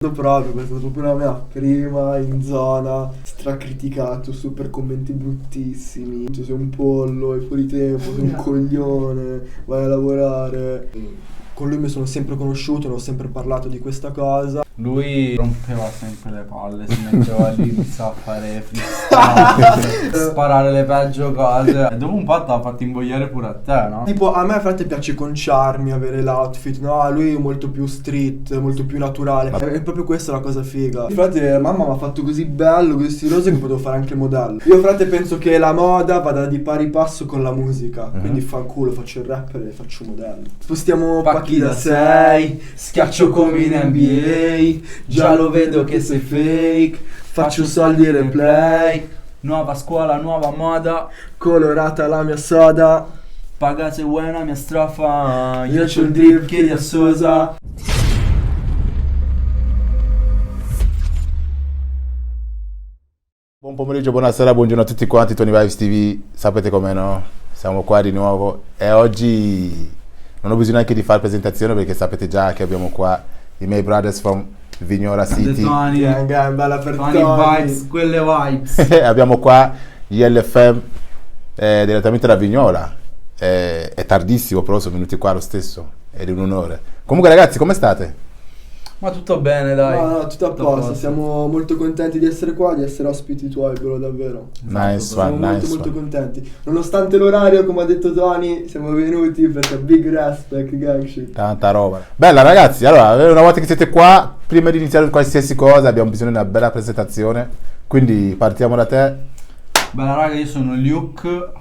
Proprio, questa è stata proprio la mia prima in zona, stracriticato, super commenti bruttissimi. Tu sei un pollo, hai fuori tempo, sei un coglione, vai a lavorare. Con lui mi sono sempre conosciuto, ne ho sempre parlato di questa cosa. Lui rompeva sempre le palle, si metteva lì, iniziava a fare freestyle, sparare le peggio cose. E dopo un po' t'ha fatto invogliare pure a te, no? Tipo, a me infatti piace conciarmi, avere l'outfit, no? A lui è molto più street, molto più naturale. È proprio questa la cosa figa. Infatti, mamma mi ha fatto così bello, così stiloso che potevo fare anche il modello. Io, frate, penso che la moda vada di pari passo con la musica. Quindi fanculo, faccio il rapper e faccio modello. Spostiamo pacchi da 6, schiaccio come in NBA, già lo vedo che sei fake, faccio soldi e replay. Nuova scuola, nuova moda, Colorata la mia soda, paga se vuoi una mia strofa, io c'ho il drip, chiedi a Sosa. Buon pomeriggio, buonasera, buongiorno a tutti quanti, Tony Vibes TV, sapete com'è, no? Siamo qua di nuovo e oggi non ho bisogno neanche di fare presentazione perché sapete già che abbiamo qua i miei brothers from Vignola City. Bella per Tony vibes, quelle vibes. Abbiamo qua gli LFM direttamente da Vignola. È tardissimo, però sono venuti qua lo stesso ed è un onore. Comunque ragazzi, come state? Ma tutto bene, dai. No, tutto a posto, siamo molto contenti di essere qua, di essere ospiti tuoi, però davvero. Nice Siamo one, molto contenti. Nonostante l'orario, come ha detto Tony, siamo venuti perché big respect, gang shit. Tanta roba. Bella ragazzi, allora, una volta che siete qua, prima di iniziare qualsiasi cosa, abbiamo bisogno di una bella presentazione. Quindi partiamo da te. Bella raga, io sono Luke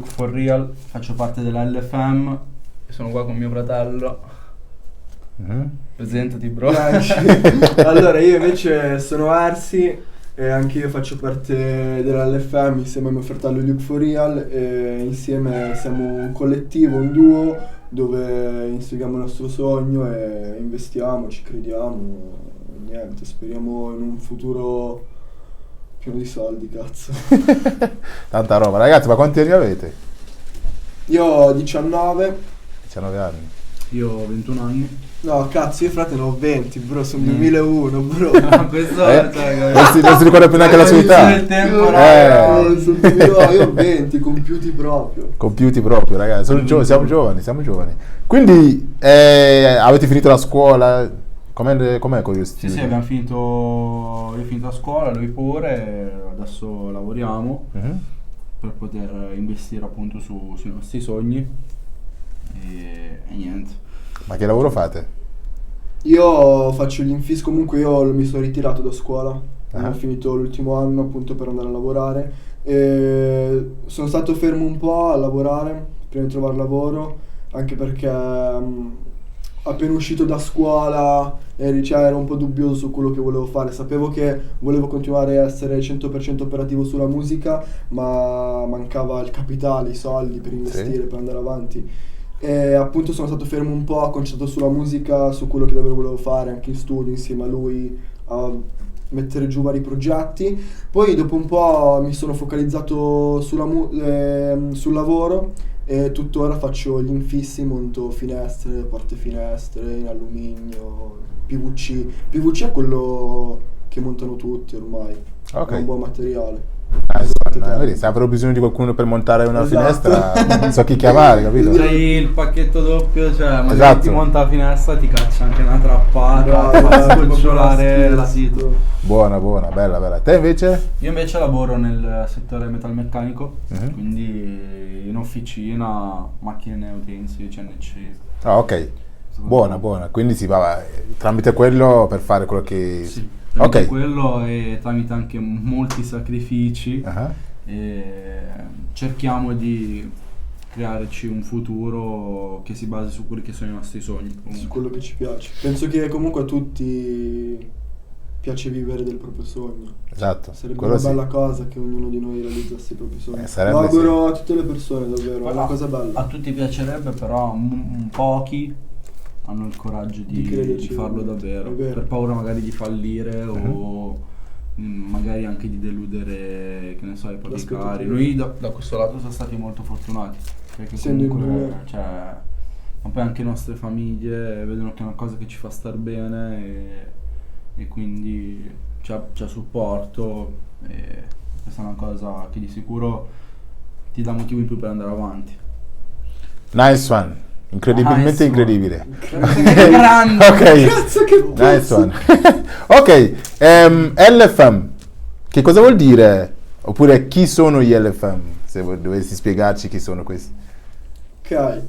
for real, faccio parte della LFM e sono qua con mio fratello. Presentati bro. Allora, io invece sono Arsi e anche io faccio parte dell'LFM insieme a mio fratello Luke for real e insieme siamo un collettivo, un duo dove inseguiamo il nostro sogno e investiamo, ci crediamo e niente, speriamo in un futuro pieno di soldi, cazzo. Tanta roba. Ragazzi, ma quanti anni avete? Io ho 19. 19 anni. Io ho 21 anni. No, cazzo, io frate ne ho 20, bro, sono 2001, bro. Questo Non si ricorda più neanche la sua età. del tempo, Io ho 20, compiuti proprio. Compiuti proprio, ragazzi. Siamo giovani. Quindi, avete finito la scuola? Com'è con gli studi? Sì, abbiamo finito. Io ho finito la scuola, lui pure. Adesso lavoriamo per poter investire appunto sui nostri sogni. E niente. Ma che lavoro fate? Io faccio gli infissi, comunque io mi sono ritirato da scuola, ho finito l'ultimo anno appunto per andare a lavorare e sono stato fermo un po' a lavorare prima di trovare lavoro, anche perché appena uscito da scuola ero un po' dubbioso su quello che volevo fare, sapevo che volevo continuare a essere 100% operativo sulla musica, ma mancava il capitale, i soldi per investire, per andare avanti. E appunto sono stato fermo un po', concentrato sulla musica, su quello che davvero volevo fare anche in studio insieme a lui, a mettere giù vari progetti. Poi dopo un po' mi sono focalizzato sul lavoro e tuttora faccio gli infissi, monto finestre, porte finestre in alluminio, PVC. PVC è quello che montano tutti ormai, è un buon materiale. Vedi, se avrò bisogno di qualcuno per montare una Esatto. finestra, so chi chiamare, capito? C'hai il pacchetto doppio, cioè magari Esatto. ti monta la finestra, ti caccia anche una trappata, fa scocciolare la sito. Buona, bella. Te invece? Io invece lavoro nel settore metalmeccanico, quindi in officina, macchine utensili, CNC. Ah, ok. Buona. Quindi si va tramite quello per fare quello che... Sì, tramite Ok. quello e tramite anche molti sacrifici. E cerchiamo di crearci un futuro che si basi su quelli che sono i nostri sogni. Comunque. Su quello che ci piace. Penso che comunque a tutti piace vivere del proprio sogno. Esatto. Sarebbe quello una bella sì. cosa che ognuno di noi realizzasse i propri sogni. Sarebbe Lo auguro a tutte le persone, davvero, è una cosa A bella. tutti piacerebbe, però pochi hanno il coraggio Di di crederci, farlo è davvero, vero. per paura magari di fallire o magari anche di deludere, che ne so, i propri L'ascoltatore. cari. Noi da questo lato siamo stati molto fortunati, perché Essendo in comunque, due. cioè, ma poi anche le nostre famiglie vedono che è una cosa che ci fa star bene quindi c'è supporto e questa è una cosa che di sicuro ti dà motivo in più per andare avanti. Nice one, incredibilmente Nice one. incredibile. Grande! Ok, Cazzo che nice one. Ok, LFM, che cosa vuol dire? Oppure chi sono gli LFM? Se dovessi spiegarci chi sono questi. Ok,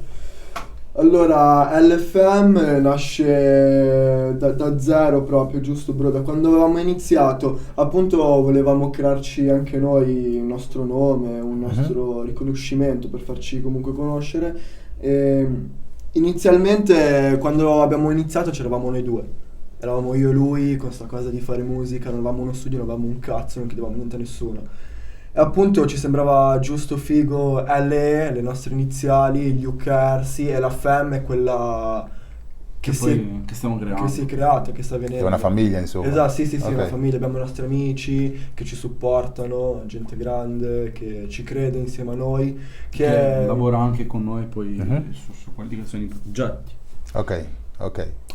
allora LFM nasce da zero proprio, giusto bro? Da quando avevamo iniziato, appunto volevamo crearci anche noi un nostro nome, un nostro riconoscimento per farci comunque conoscere. E inizialmente quando abbiamo iniziato c'eravamo noi due, eravamo io e lui con questa cosa di fare musica, non avevamo uno studio, non avevamo un cazzo, non chiedevamo niente a nessuno. E appunto ci sembrava giusto figo LE, le nostre iniziali, gli UKRC, e la FEM è quella che stiamo creando. che si è creata, che sta venendo. È una famiglia, insomma. Esatto, sì, Ok. una famiglia, abbiamo i nostri amici che ci supportano, gente grande che ci crede insieme a noi, che lavora anche con noi poi Mhm. su quelli che sono i progetti. Ok,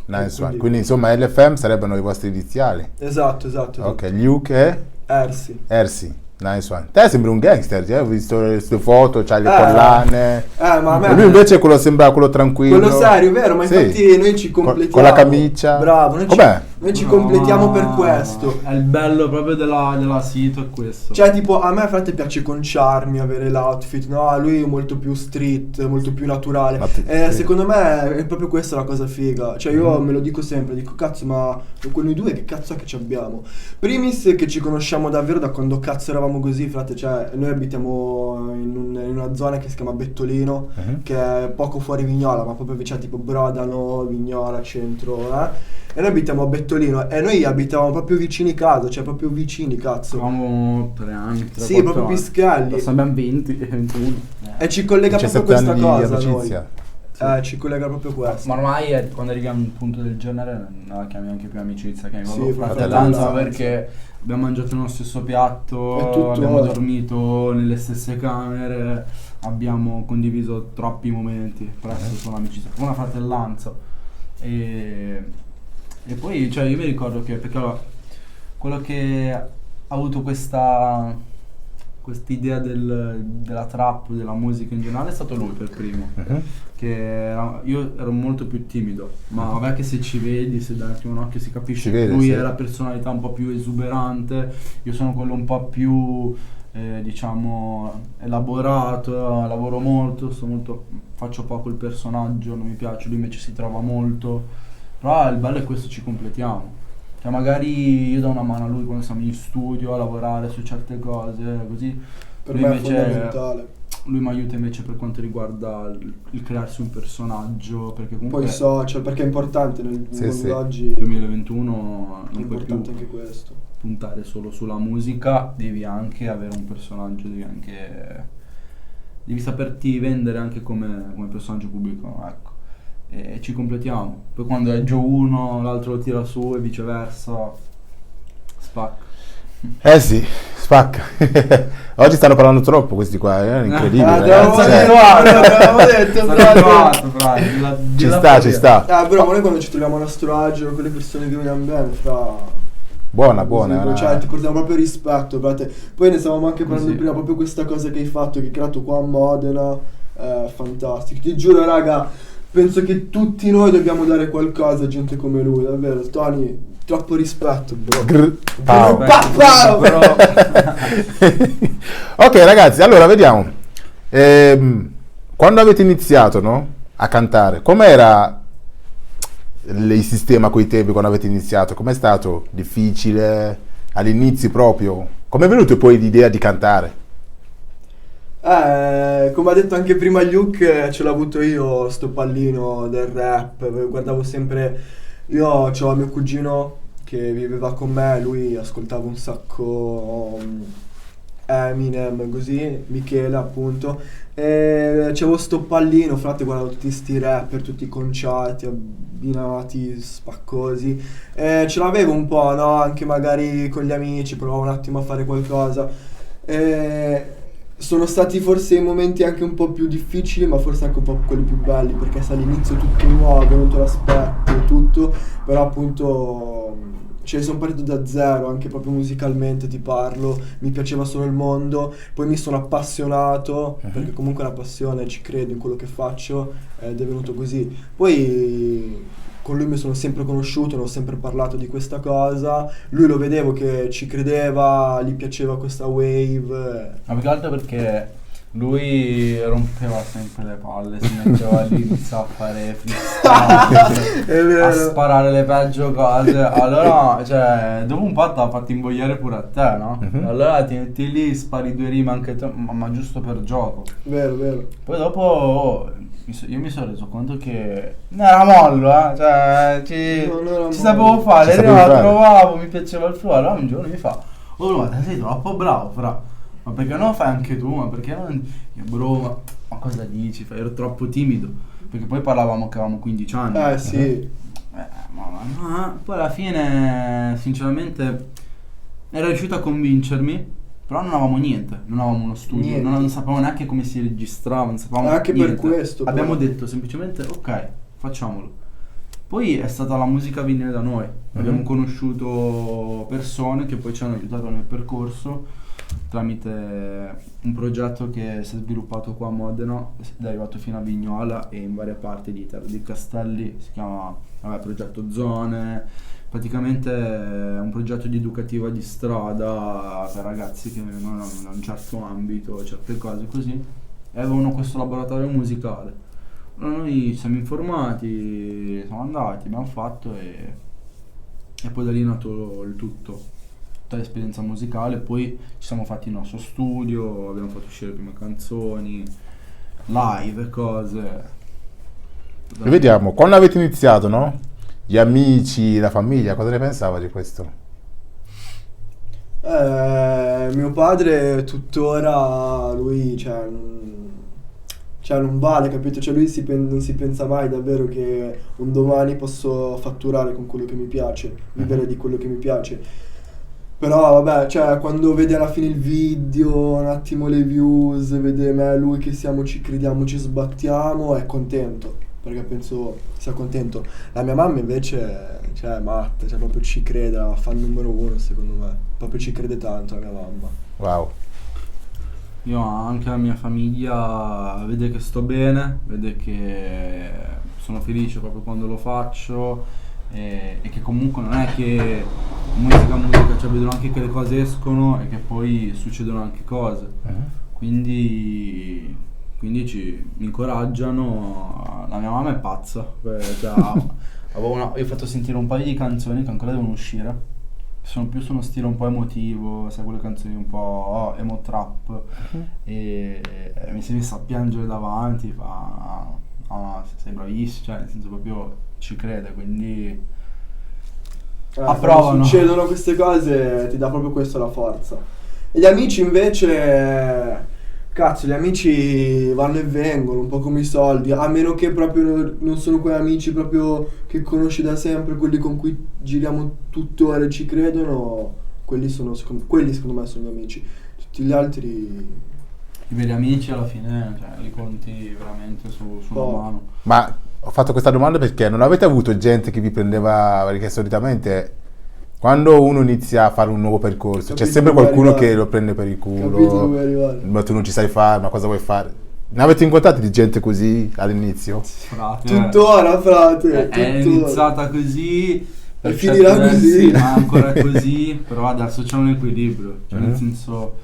nice one. quindi- Quindi insomma LFM sarebbero i vostri iniziali. Esatto. Ok, Luke e Ersi. Ersi. Nice one. Te sembri un gangster, ho visto le sue foto, c'hai le Eh. collane. Ma a me... E lui invece sembra quello tranquillo. Quello serio, vero, ma Sì. infatti noi ci completiamo. Con la camicia. Bravo, Com'è? noi ci completiamo per questo. È il bello proprio della sito è questo. Cioè, tipo, a me frate piace conciarmi, avere l'outfit, no? A lui è molto più street, molto più naturale. Ma sì. Secondo me è proprio questa la cosa figa. Cioè, io me lo dico sempre, dico, cazzo, ma con noi due che cazzo è che ci abbiamo? Primis che ci conosciamo davvero da quando cazzo eravamo così, frate, cioè, noi abitiamo in una zona che si chiama Bettolino, che è poco fuori Vignola, ma proprio vicino, tipo Brodano, Vignola, centro, E noi abitiamo a Bettolino e noi abitavamo proprio vicini casa, cioè proprio vicini, cazzo. Avevamo 3 anni. Sì, proprio pischelli. Adesso abbiamo 20, 21. E ci collega proprio 17 questa anni di cosa a noi. amicizia. Ci collega proprio questo. Ma ormai quando arriviamo a un punto del genere non la chiami anche più amicizia, chiami Sì, proprio fratellanza. fratellanza, perché abbiamo mangiato nello stesso È piatto, tuttora. abbiamo dormito nelle stesse camere, abbiamo condiviso troppi momenti, presto sono amicizia, una fratellanza. E poi cioè io mi ricordo che perché allora, quello che ha avuto quest'idea della trap, della musica in generale è stato lui per primo. Io ero molto più timido, ma vabbè che se ci vedi, se dai un attimo un occhio si capisce Si che vede, lui sì. è la personalità un po' più esuberante, io sono quello un po' più diciamo elaborato, lavoro molto, faccio poco il personaggio, non mi piace, lui invece si trova molto, però il bello è questo, ci completiamo. Cioè magari io do una mano a lui quando siamo in studio a lavorare su certe cose, così. Per Lui me è invece- fondamentale. Lui mi aiuta invece per quanto riguarda il crearsi un personaggio, perché comunque Poi i social, perché è importante nel Sì, mondo sì. di oggi. 2021 È non puoi più importante anche questo. puntare solo sulla musica, devi anche avere un personaggio, devi saperti vendere anche come personaggio pubblico, ecco. E ci completiamo. Poi quando è giù uno, l'altro lo tira su e viceversa, spacca. Eh sì, spacca. Oggi stanno parlando troppo questi qua, è incredibile. abbiamo ragazzi. detto, Abituato, Ci sta. bro, ma noi quando ci troviamo a nostro agio con le persone che vogliamo bene, Buona, così, cioè ti portiamo proprio rispetto, frate. Poi ne stavamo anche parlando Così. prima, proprio questa cosa che hai fatto, che hai creato qua a Modena, fantastico. Ti giuro, raga, penso che tutti noi dobbiamo dare qualcosa a gente come lui, davvero. Tony, troppo rispetto, bro. Pau. Però Ok ragazzi, allora vediamo. Quando avete iniziato, no, a cantare, com'era il sistema coi tempi quando avete iniziato? Com'è stato? Difficile? All'inizio proprio? Com'è venuto poi l'idea di cantare? Come ha detto anche prima Luke, ce l'ho avuto io sto pallino del rap, guardavo sempre, io c'ho mio cugino che viveva con me, lui ascoltava un sacco Eminem, così, Michele appunto, e c'avevo sto pallino, frate, guardavo tutti sti rapper, tutti i concerti abbinati, spaccosi, e ce l'avevo un po', no? Anche magari con gli amici, provavo un attimo a fare qualcosa. Sono stati forse i momenti anche un po' più difficili, ma forse anche un po' quelli più belli, perché sai, all'inizio tutto nuovo, non te l'aspetti e tutto, però appunto cioè sono partito da zero, anche proprio musicalmente ti parlo, mi piaceva solo il mondo, poi mi sono appassionato, perché comunque è una passione, ci credo in quello che faccio, ed è venuto così. Poi con lui mi sono sempre conosciuto, ne ho sempre parlato di questa cosa, lui lo vedevo che ci credeva, gli piaceva questa wave. Ma più che altro perché lui rompeva sempre le palle, si metteva lì, iniziava a fare freestyle, È vero. a sparare le peggio cose. Allora, cioè, dopo un po' t'ha fatto invogliare pure a te, no? Allora ti metti lì, spari 2 rime anche te, ma giusto per gioco. Vero, vero. Poi dopo io mi sono reso conto che non era mollo, cioè Non era ci mollo. sapevo fare, Ci io sapevi la fare. trovavo, mi piaceva il flow, allora un giorno mi fa: oh, ma sei troppo bravo, fra. Ma perché non lo fai anche tu? Ma perché non... Io, bro, ma cosa dici? Ero troppo timido. Perché poi parlavamo che avevamo 15 anni. Sì. Ma poi alla fine, sinceramente, era riuscito a convincermi. Però non avevamo niente, non avevamo uno studio, Niente. non sapevamo neanche come si registrava, non sapevamo Anche per niente. questo, Abbiamo però. detto semplicemente ok, facciamolo. Poi è stata la musica a venire da noi. Abbiamo conosciuto persone che poi ci hanno aiutato nel percorso tramite un progetto che si è sviluppato qua a Modena ed è arrivato fino a Vignola e in varie parti di Terra dei Castelli. Si chiama Progetto Zone. Praticamente è un progetto di educativa di strada per ragazzi che non hanno un certo ambito, certe cose così, e avevano questo laboratorio musicale. Allora noi ci siamo informati, siamo andati, abbiamo fatto e poi da lì è nato il tutto, tutta l'esperienza musicale. Poi ci siamo fatti il nostro studio, abbiamo fatto uscire le prime canzoni, live e cose. E vediamo, quando avete iniziato, no? Gli amici, la famiglia, cosa ne pensava di questo? Mio padre tuttora, lui, non vale, capito? Cioè lui non si pensa mai davvero che un domani posso fatturare con quello che mi piace, vivere di quello che mi piace. Però vabbè, cioè quando vede alla fine il video, un attimo le views, vede me e lui che ci crediamo, ci sbattiamo, è contento, perché penso sia contento. La mia mamma invece, cioè è matta, cioè proprio ci crede, la fan numero 1 secondo me, proprio ci crede tanto la mia mamma. Wow. Io anche la mia famiglia vede che sto bene, vede che sono felice proprio quando lo faccio e che comunque non è che musica, cioè vedono anche che le cose escono e che poi succedono anche cose. Quindi mi incoraggiano. La mia mamma è pazza, cioè, io ho fatto sentire un paio di canzoni che ancora devono uscire. Sono più su uno stile un po' emotivo, sai, quelle canzoni un po' emo trap, e mi si è messa a piangere davanti, fa sei bravissimo, cioè nel senso proprio ci crede, quindi approvano. Quando succedono queste cose ti dà proprio questo la forza. E gli amici invece, cazzo, gli amici vanno e vengono, un po' come i soldi, a meno che proprio non sono quei amici proprio che conosci da sempre, quelli con cui giriamo tuttora e ci credono, quelli secondo me sono gli amici. Tutti gli altri... I veri amici alla fine, cioè, li conti veramente su una mano. Ma ho fatto questa domanda perché non avete avuto gente che vi prendeva, perché solitamente quando uno inizia a fare un nuovo percorso c'è Capito sempre dove qualcuno arrivare. che lo prende per il Capito culo, dove arrivare. ma tu non ci sai fare, ma cosa vuoi fare? Ne avete incontrati di gente così all'inizio? Frate, Tuttora, frate, è tuttora. iniziata così E per finirà certi versi, così. ma ancora così, però adesso c'è un equilibrio, cioè nel senso,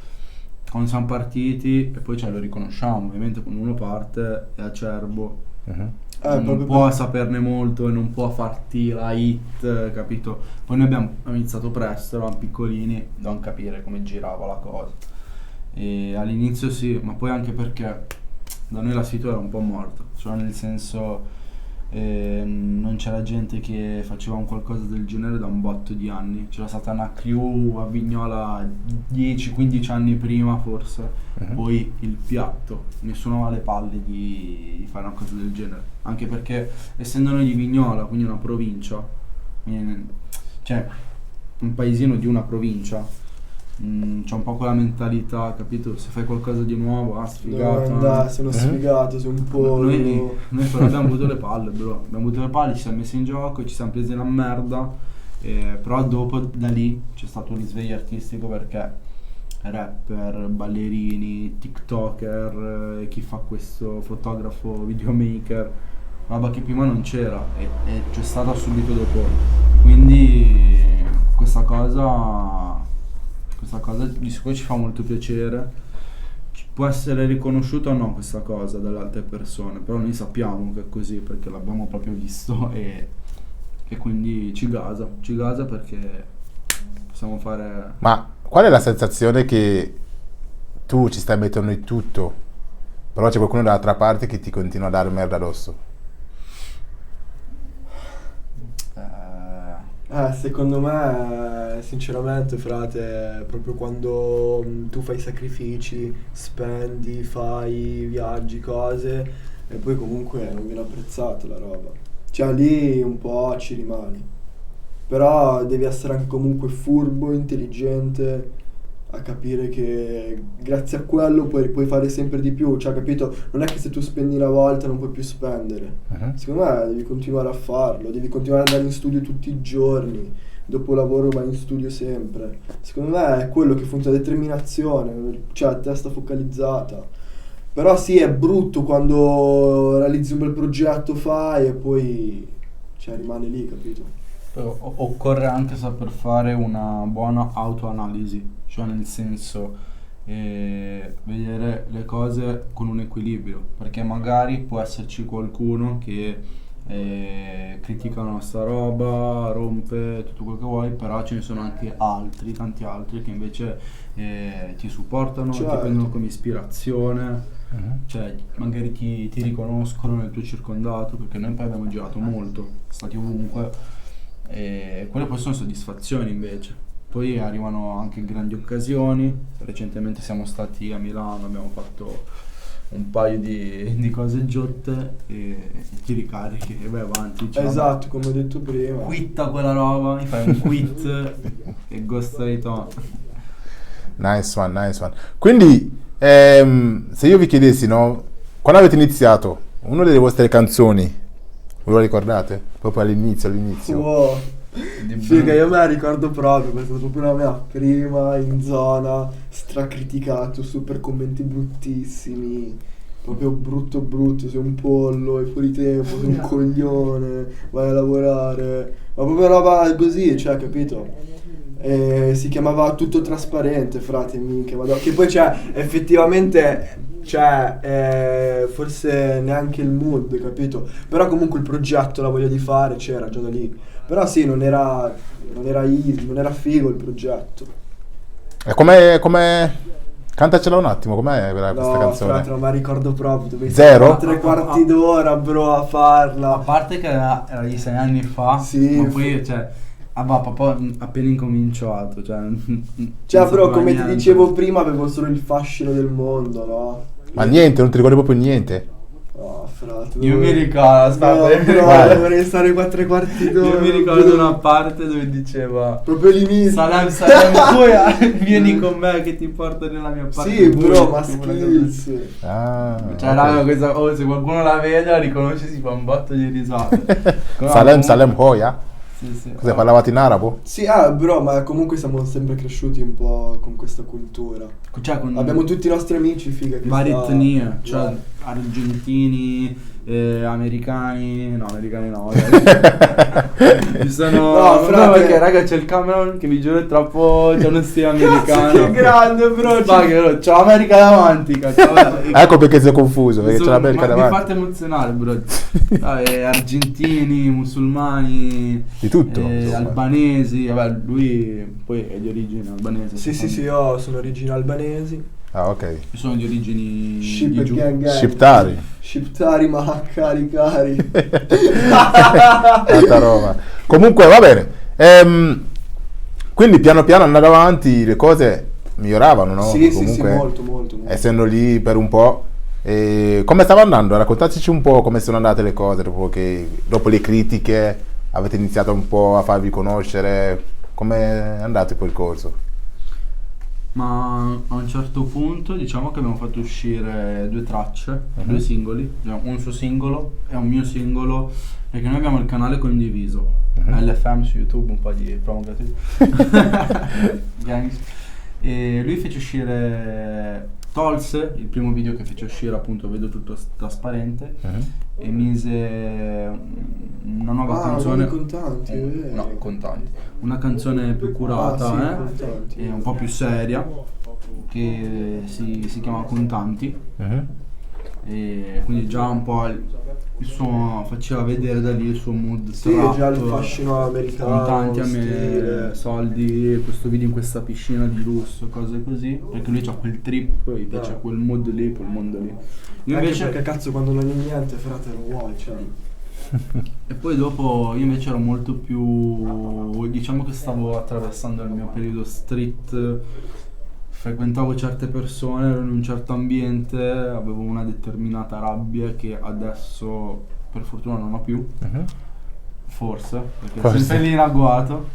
quando siamo partiti e poi lo riconosciamo, ovviamente quando uno parte è acerbo, non proprio può per- saperne molto e non può farti la hit, capito? Poi noi abbiamo iniziato presto, eravamo piccolini, non capire come girava la cosa, e all'inizio sì, ma poi anche perché da noi la situazione era un po' morta, cioè nel senso non c'era gente che faceva un qualcosa del genere da un botto di anni. C'era stata una crew a Vignola 10-15 anni prima forse, poi il piatto, nessuno aveva le palle di fare una cosa del genere, anche perché essendo noi di Vignola, quindi una provincia, cioè un paesino di una provincia, c'è un po' quella mentalità, capito? Se fai qualcosa di nuovo, sfigato. Dove andare, sei uno sfigato, sei un po'... Noi però abbiamo avuto le palle, bro. Abbiamo avuto le palle, ci siamo messi in gioco, ci siamo presi la merda Però dopo da lì c'è stato un risveglio artistico, perché rapper, ballerini, tiktoker, chi fa questo, fotografo, videomaker, roba che prima non c'era e c'è stata subito dopo. Quindi questa cosa di sicuro ci fa molto piacere. Può essere riconosciuta o no questa cosa dalle altre persone, però noi sappiamo che è così perché l'abbiamo proprio visto e quindi ci gasa perché possiamo fare... Ma qual è la sensazione che tu ci stai mettendo in tutto, però c'è qualcuno dall'altra parte che ti continua a dare merda addosso? Secondo me, sinceramente, frate, proprio quando tu fai sacrifici, spendi, fai viaggi, cose, e poi comunque non viene apprezzato la roba. Cioè lì un po' ci rimani. Però devi essere anche comunque furbo, intelligente, a capire che grazie a quello puoi fare sempre di più. Cioè, capito? Non è che se tu spendi una volta non puoi più spendere. Secondo me devi continuare a farlo, devi continuare ad andare in studio tutti i giorni, dopo lavoro vai in studio sempre. Secondo me è quello che funziona, determinazione, cioè testa focalizzata. Però sì, è brutto quando realizzi un bel progetto, fai e poi cioè rimane lì, capito? Però occorre anche saper fare una buona autoanalisi, cioè nel senso vedere le cose con un equilibrio, perché magari può esserci qualcuno che critica la nostra roba, rompe tutto quello che vuoi, però ce ne sono anche altri, tanti altri che invece ti supportano, Certo. ti prendono come ispirazione. Cioè magari ti riconoscono nel tuo circondato, perché noi poi abbiamo girato molto, stati ovunque, e quelle poi sono soddisfazioni invece. Poi arrivano anche grandi occasioni. Recentemente siamo stati a Milano, abbiamo fatto un paio di cose giotte e ti ricarichi e vai avanti, diciamo. Esatto, come ho detto prima. Quitta quella roba, mi fai un quit e Ghost Righton. Nice one. Quindi, se io vi chiedessi, no, quando avete iniziato, una delle vostre canzoni, ve lo ricordate? Proprio all'inizio. Wow. Figa, io me la ricordo proprio, perché è stata proprio la mia prima in zona, stracriticato, super commenti bruttissimi, proprio brutto, sei un pollo, hai fuori tempo, sei un coglione, vai a lavorare, ma proprio roba così, cioè, capito? E si chiamava Tutto Trasparente, frate, minchia, che poi cioè, effettivamente... Cioè, forse neanche il mood, capito? Però comunque il progetto, la voglia di fare c'era già da lì. Però sì, non era easy, non era figo il progetto. E come cantacela un attimo, com'è questa canzone? Frate, non me la ricordo proprio. Dovevi Zero? 3/4 d'ora, bro, a farla. A parte che era di 6 anni fa, Sì, ma poi cioè papà appena incominciato, cioè bro, come ti dicevo prima, avevo solo il fascino del mondo, no? Ma niente, non ti ricordi proprio niente? Oh, frate. Io mi ricordo, aspetta, No, dovrei stare qua 3/4 d'ora. io mi ricordo una parte dove diceva Proprio l'inizio. Salem, vieni con me che ti porto nella mia parte. Sì, bro, ma tipo una skills. Cioè, raga, questa, se qualcuno la vede, la riconosce, si fa un botto di risate. Salem Hoya? Sì. Cosa parlavate in arabo? Sì, bro, ma comunque siamo sempre cresciuti un po' con questa cultura. Cioè, con Abbiamo tutti i nostri amici, figa, che varie sta- etnie, cioè Guarda. argentini, americani no. Ci sono. No, frate. Perché raga c'è il Cameron che vi giuro è troppo. C'è uno stile americano. Che grande, bro. C'è l'America davanti, cazzo. Ecco perché sei confuso, perché c'è l'America Mi davanti. fate emozionare, bro. Argentini, musulmani, Di tutto, insomma. albanesi. Vabbè, lui poi è di origine albanese. Sì, io sono origini albanesi. Ah, ok. Io sono di origini Ship di giù. gang. Shiptari. Shiptari, ma cari. Tanta roba. Comunque va bene. Quindi piano piano andando avanti le cose miglioravano, no? Sì, Comunque, molto. essendo lì per un po'. Come stava andando? Raccontateci un po' come sono andate le cose dopo le critiche avete iniziato un po' a farvi conoscere. Come è andato il percorso? Ma a un certo punto diciamo che abbiamo fatto uscire 2 tracce, 2 singoli, cioè un suo singolo e un mio singolo, perché noi abbiamo il canale condiviso, LFM su YouTube, un po' di promo gratuito. Gangs. E lui fece uscire, tolse il primo video che fece uscire, appunto vedo tutto trasparente, e mise una nuova canzone. Contanti, No, contanti. Una canzone più curata, Contanti. e un po' più seria, che si chiama Contanti. E quindi già un po' il suo, faceva vedere da lì il suo mood Sì, trap, già il fascino americano, contanti a me, stile. soldi, questo video in questa piscina di lusso, cose così, perché lui c'ha quel trip, gli piace quel mood lì, quel mondo lì. Io Anche invece, perché cazzo quando non hai niente, frate, lo vuoi, cioè. e poi dopo io invece ero molto più, diciamo che stavo attraversando il mio periodo street, frequentavo certe persone, ero in un certo ambiente, avevo una determinata rabbia che adesso per fortuna non ho più, forse, perché è sempre lì in agguato.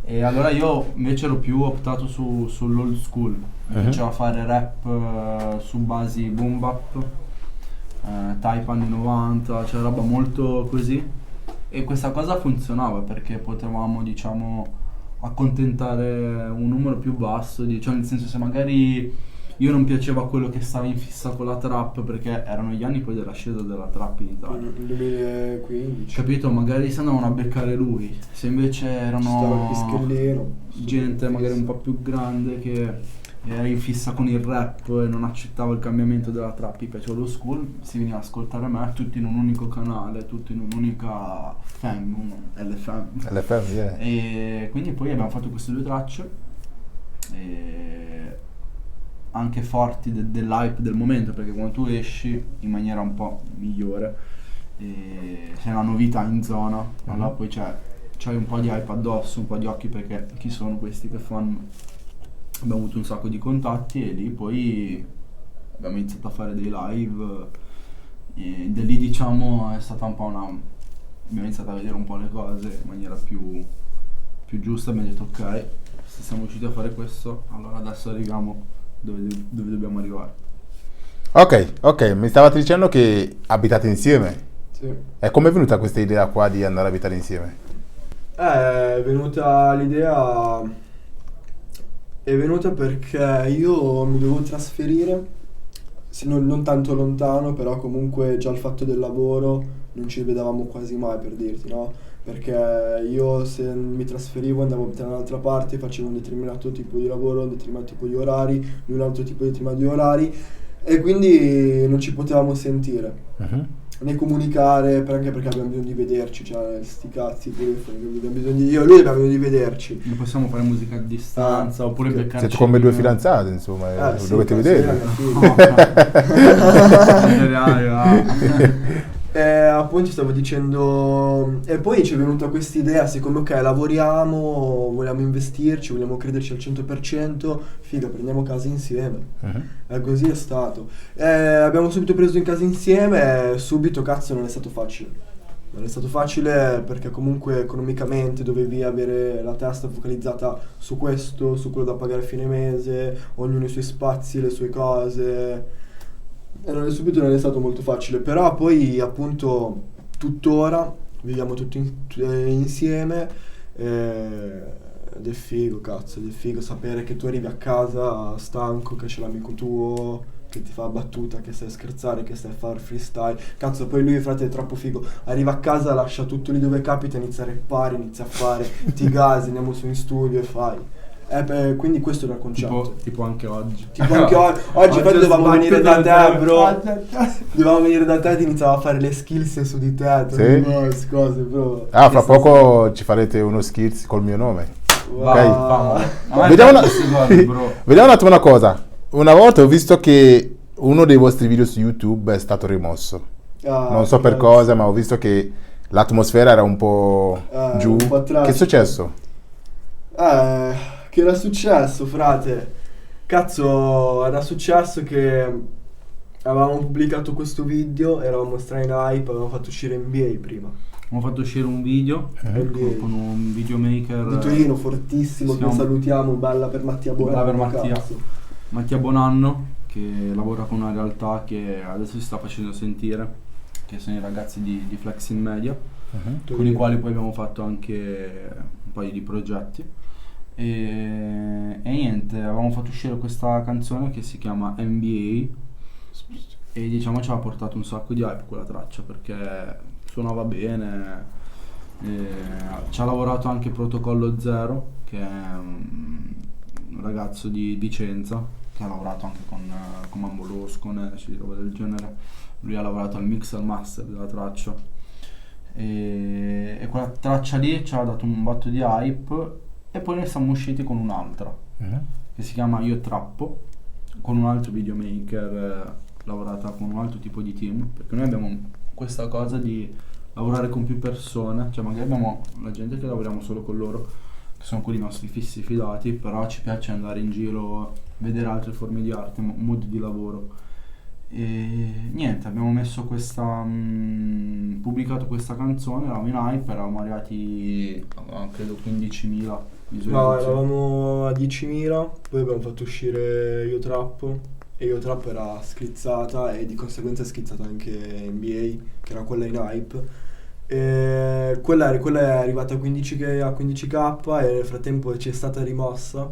E allora io invece ero più optato sull'old school, mi piaceva fare rap su basi boom bap, type anni 90, cioè roba molto così, e questa cosa funzionava perché potevamo, diciamo, accontentare un numero più basso, cioè nel senso, se magari io non piaceva quello che stava in fissa con la trap, perché erano gli anni poi dell'ascesa della trap in Italia, Nel 2015. capito? Magari si andavano a beccare lui, se invece Stava il erano pischellino. gente magari un po' più grande che era in fissa con il rap e non accettava il cambiamento della trap, gli piaceva lo school, si veniva ad ascoltare me, tutti in un unico canale, tutti in un'unica LFM. LFM, yeah. E quindi poi abbiamo fatto queste 2 tracce, e anche forti dell'hype del momento, perché quando tu esci in maniera un po' migliore, sei una novità in zona, allora poi c'hai un po' di hype addosso, un po' di occhi, perché chi sono questi che fanno? Abbiamo avuto un sacco di contatti e lì poi abbiamo iniziato a fare dei live, e da lì diciamo è stata un po' abbiamo iniziato a vedere un po' le cose in maniera più giusta, abbiamo detto ok, se siamo riusciti a fare questo, allora adesso arriviamo dove dobbiamo arrivare. Ok, mi stavate dicendo che abitate insieme. Sì. E come è venuta questa idea qua di andare a abitare insieme? È venuta l'idea. È venuta perché io mi dovevo trasferire, non tanto lontano, però comunque già il fatto del lavoro non ci vedevamo quasi mai, per dirti, no? Perché io se mi trasferivo andavo a abitare da un'altra parte, facevo un determinato tipo di lavoro, un determinato tipo di orari, lui un altro tipo di orari, e quindi non ci potevamo sentire. Né comunicare, anche perché abbiamo bisogno di vederci, cioè sti cazzi, abbiamo bisogno io e lui abbiamo bisogno di vederci. Non possiamo fare musica a distanza, oppure beccarci. Siete come 2 fidanzati, insomma, Sì, dovete penso vedere. Appunto stavo dicendo, e poi ci è venuta questa idea, siccome ok, lavoriamo, vogliamo investirci, vogliamo crederci al 100%, figa, prendiamo casa insieme. E così è stato. Abbiamo subito preso in casa insieme, subito cazzo non è stato facile. Non è stato facile perché comunque economicamente dovevi avere la testa focalizzata su questo, su quello da pagare a fine mese, ognuno i suoi spazi, le sue cose. E subito non è stato molto facile, però poi appunto tuttora viviamo tutti insieme, ed è figo, cazzo, ed è figo sapere che tu arrivi a casa stanco, che c'è l'amico tuo che ti fa battuta, che sai scherzare, che sai fare freestyle. Cazzo, poi lui, frate, è troppo figo. Arriva a casa, lascia tutto lì dove capita, inizia a rappare, inizia a fare, ti gasi, andiamo su in studio e fai. Quindi questo era il concetto. Tipo anche oggi. Tipo anche oggi infatti dovevamo venire da te, bro. Dovevamo venire da te ed iniziamo a fare le skills su di te. Sì? Cose, bro. Fra poco ci farete uno skills col mio nome. Wow. Vediamo un attimo una cosa. Una volta ho visto che uno dei vostri video su YouTube è stato rimosso. Non so per cosa, ma ho visto che l'atmosfera era un po' giù. Un po' che è successo? Che era successo, frate? Cazzo, era successo che avevamo pubblicato questo video, eravamo stra in hype, avevamo fatto uscire NBA prima. Abbiamo fatto uscire un video con un videomaker di Torino fortissimo, che salutiamo, bella per Mattia Bonanno. Bella per Mattia Bonanno, che lavora con una realtà che adesso si sta facendo sentire, che sono i ragazzi di Flexing Media, con i quali poi abbiamo fatto anche un paio di progetti. E niente, avevamo fatto uscire questa canzone che si chiama NBA e diciamo ci ha portato un sacco di hype quella traccia, perché suonava bene. Ci ha lavorato anche Protocollo Zero, che è un ragazzo di Vicenza che ha lavorato anche con Mambo Loss, con Esci, roba del genere. Lui ha lavorato al mix e al master della traccia, e quella traccia lì ci ha dato un botto di hype. E poi ne siamo usciti con un'altra che si chiama Io Trappo, con un altro videomaker, lavorata con un altro tipo di team, perché noi abbiamo questa cosa di lavorare con più persone, cioè magari abbiamo la gente che lavoriamo solo con loro, che sono quelli nostri fissi fidati, però ci piace andare in giro, vedere altre forme di arte, modi di lavoro. E niente, abbiamo messo pubblicato questa canzone, eravamo in hype, eravamo arrivati a credo 15.000 visualizzazioni. No, eravamo a 10.000, poi abbiamo fatto uscire Io Trappo, e Io Trappo era schizzata, e di conseguenza è schizzata anche NBA, che era quella in hype. E quella è arrivata a 15k, e nel frattempo ci è stata rimossa.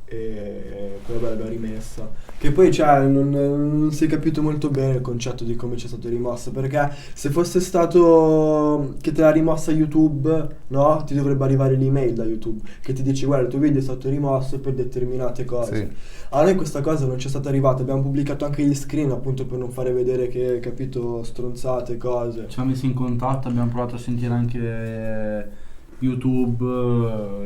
E poi vabbè l'abbiamo rimessa, che poi non si è capito molto bene il concetto di come c'è stato rimossa, perché se fosse stato che te l'ha rimossa YouTube, no, ti dovrebbe arrivare l'email da YouTube che ti dice guarda il tuo video è stato rimosso per determinate cose. Sì. A noi questa cosa non ci è stata arrivata, abbiamo pubblicato anche gli screen appunto per non fare vedere che, capito, stronzate, cose. Ci ha messo in contatto, abbiamo provato a sentire anche YouTube,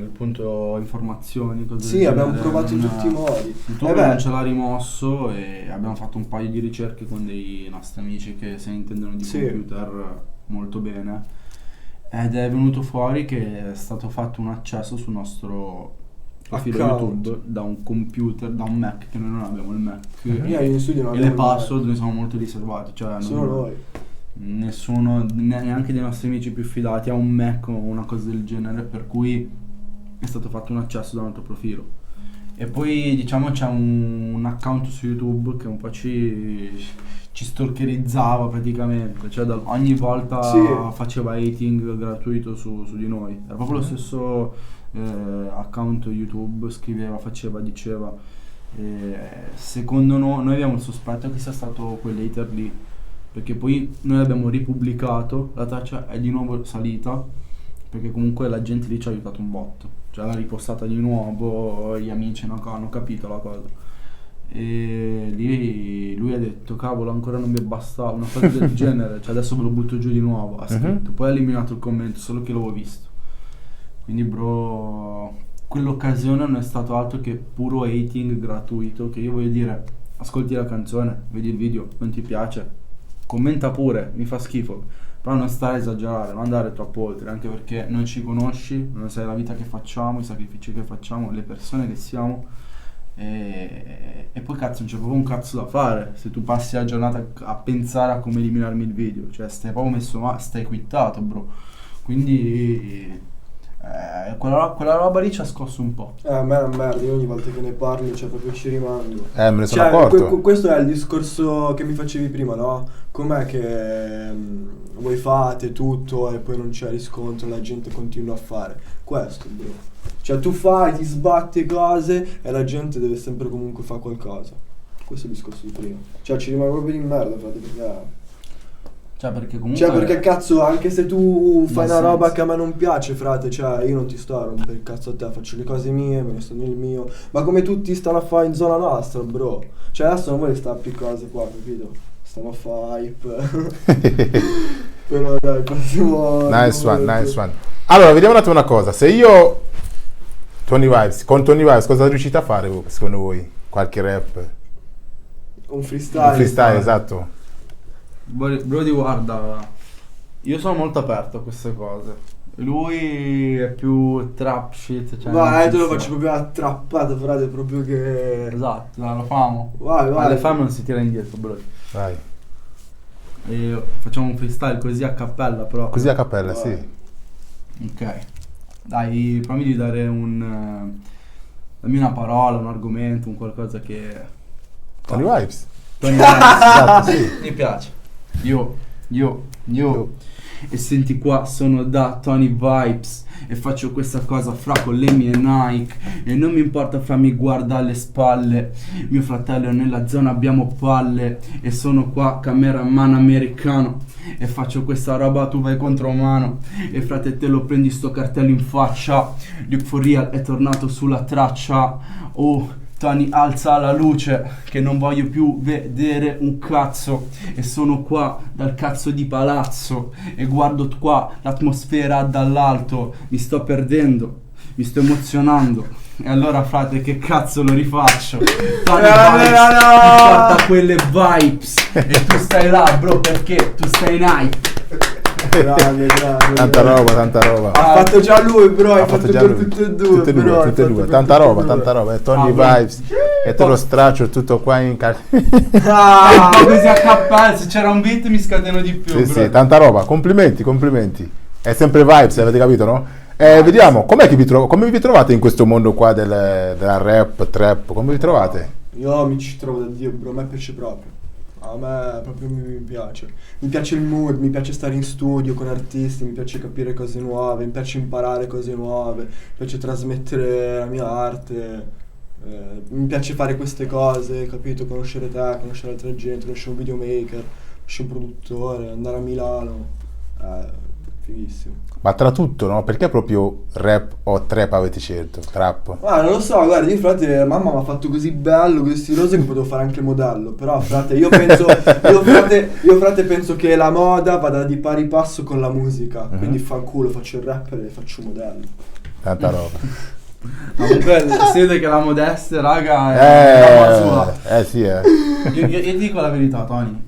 appunto informazioni, cose Sì, del abbiamo genere. provato in tutti i modi. YouTube non ce l'ha rimosso, e abbiamo fatto un paio di ricerche con dei nostri amici che se ne intendono di computer molto bene, ed è venuto fuori che è stato fatto un accesso sul nostro profilo YouTube da un computer, da un Mac, che noi non abbiamo il Mac, In studio non e le password noi siamo molto riservati, cioè solo noi. Nessuno, neanche dei nostri amici più fidati, ha un Mac o una cosa del genere, per cui è stato fatto un accesso da un altro profilo. E poi diciamo c'è un account su YouTube che un po' ci stalkerizzava praticamente, cioè ogni volta faceva hating gratuito su di noi. Era proprio lo stesso account YouTube, scriveva, faceva, diceva. Secondo noi abbiamo il sospetto che sia stato quell'hater lì, perché poi noi l'abbiamo ripubblicato, la traccia è di nuovo salita, perché comunque la gente lì ci ha aiutato un botto, cioè l'ha ripostata di nuovo, gli amici hanno capito la cosa, e lì lui ha detto cavolo ancora non mi bastava, una cosa del genere, cioè adesso ve lo butto giù di nuovo, ha scritto, poi ha eliminato il commento, solo che l'avevo visto, quindi bro, quell'occasione non è stato altro che puro hating gratuito, che io voglio dire, ascolti la canzone, vedi il video, non ti piace, commenta pure, mi fa schifo, però non stare a esagerare, non andare troppo oltre, anche perché non ci conosci, non sai la vita che facciamo, i sacrifici che facciamo, le persone che siamo, e poi cazzo non c'è proprio un cazzo da fare se tu passi la giornata a pensare a come eliminarmi il video, cioè stai proprio messo male, stai quittato bro, quindi quella roba lì ci ha scosso un po'. A me è una merda, io ogni volta che ne parlo cioè proprio ci rimango. Me ne sono accorto. Questo è il discorso che mi facevi prima, no? Com'è che voi fate tutto e poi non c'è riscontro, la gente continua a fare questo, bro. Cioè tu fai, ti sbatti cose e la gente deve sempre comunque fare qualcosa. Questo è il discorso di prima. Cioè ci rimane proprio di merda, frate, perché... perché comunque... Cioè perché cazzo, anche se tu fai una roba che a me non piace, frate, cioè io non ti sto a rompere il cazzo a te, faccio le cose mie, me ne sto nel mio. Ma come tutti stanno a fare in zona nostra, bro. Cioè adesso non vuoi stare più cose qua, capito? Stiamo a fare hype. Però dai, prossimo... Nice one. Allora, vediamo un attimo una cosa. Se io... con Tony Vibes, cosa riuscite a fare secondo voi? Qualche rap? Un freestyle. Un freestyle, esatto. Brody, guarda, io sono molto aperto a queste cose. Lui è più trap shit, cioè vai, te lo faccio proprio a trappata, frate, proprio che... Esatto, lo famo. Vai. Alle fame non si tira indietro, Brody. Vai. E facciamo un freestyle così a cappella però. Così a cappella, sì. Ok. Dai, prova di dare dammi una parola, un argomento, un qualcosa che... Tony Vibes. Tony Esatto, sì. Mi piace. Io. E senti qua, sono da Tony Vibes e faccio questa cosa fra con le mie Nike e non mi importa farmi guarda alle spalle. Mio fratello è nella zona, abbiamo palle e sono qua cameraman americano e faccio questa roba, tu vai contro mano e frate te lo prendi sto cartello in faccia. Luke for real è tornato sulla traccia. Oh, Tony alza la luce che non voglio più vedere un cazzo e sono qua dal cazzo di palazzo e guardo qua l'atmosfera dall'alto, mi sto perdendo, mi sto emozionando e allora frate che cazzo lo rifaccio. Tony Vibes mi porta quelle vibes e tu stai là bro perché tu stai in hype. Grande. Tanta roba. Ha fatto già lui, bro, hai fatto già già lui. tutte e due. Tutte però, e due. Tanta roba. Tony Vibes. E te lo straccio tutto qua in Ah, Così a cappella, se c'era un beat mi scateno di più. Sì, bro. sì, tanta roba. Complimenti. È sempre Vibes, avete capito, no? Vediamo, come vi trovate in questo mondo qua della rap, trap? Come vi trovate? io mi ci trovo da Dio, bro, a me piace proprio. A me proprio mi piace. Mi piace il mood, mi piace stare in studio con artisti, mi piace capire cose nuove, mi piace imparare cose nuove, mi piace trasmettere la mia arte, mi piace fare queste cose, capito? Conoscere te, conoscere altra gente, conoscere un videomaker, conoscere un produttore, andare a Milano, fighissimo. Ma tra tutto, no? Perché proprio rap o trap avete scelto? Trap? Non lo so, guarda, io frate, mamma mi ha fatto così bello, così stiloso che potevo fare anche il modello. Però frate, io frate penso che la moda vada di pari passo con la musica. Quindi fanculo, faccio il rapper e faccio un modello. Tanta roba. Comunque si vede che la modestia, raga, è la sua. Sì, Io ti dico la verità, Tony.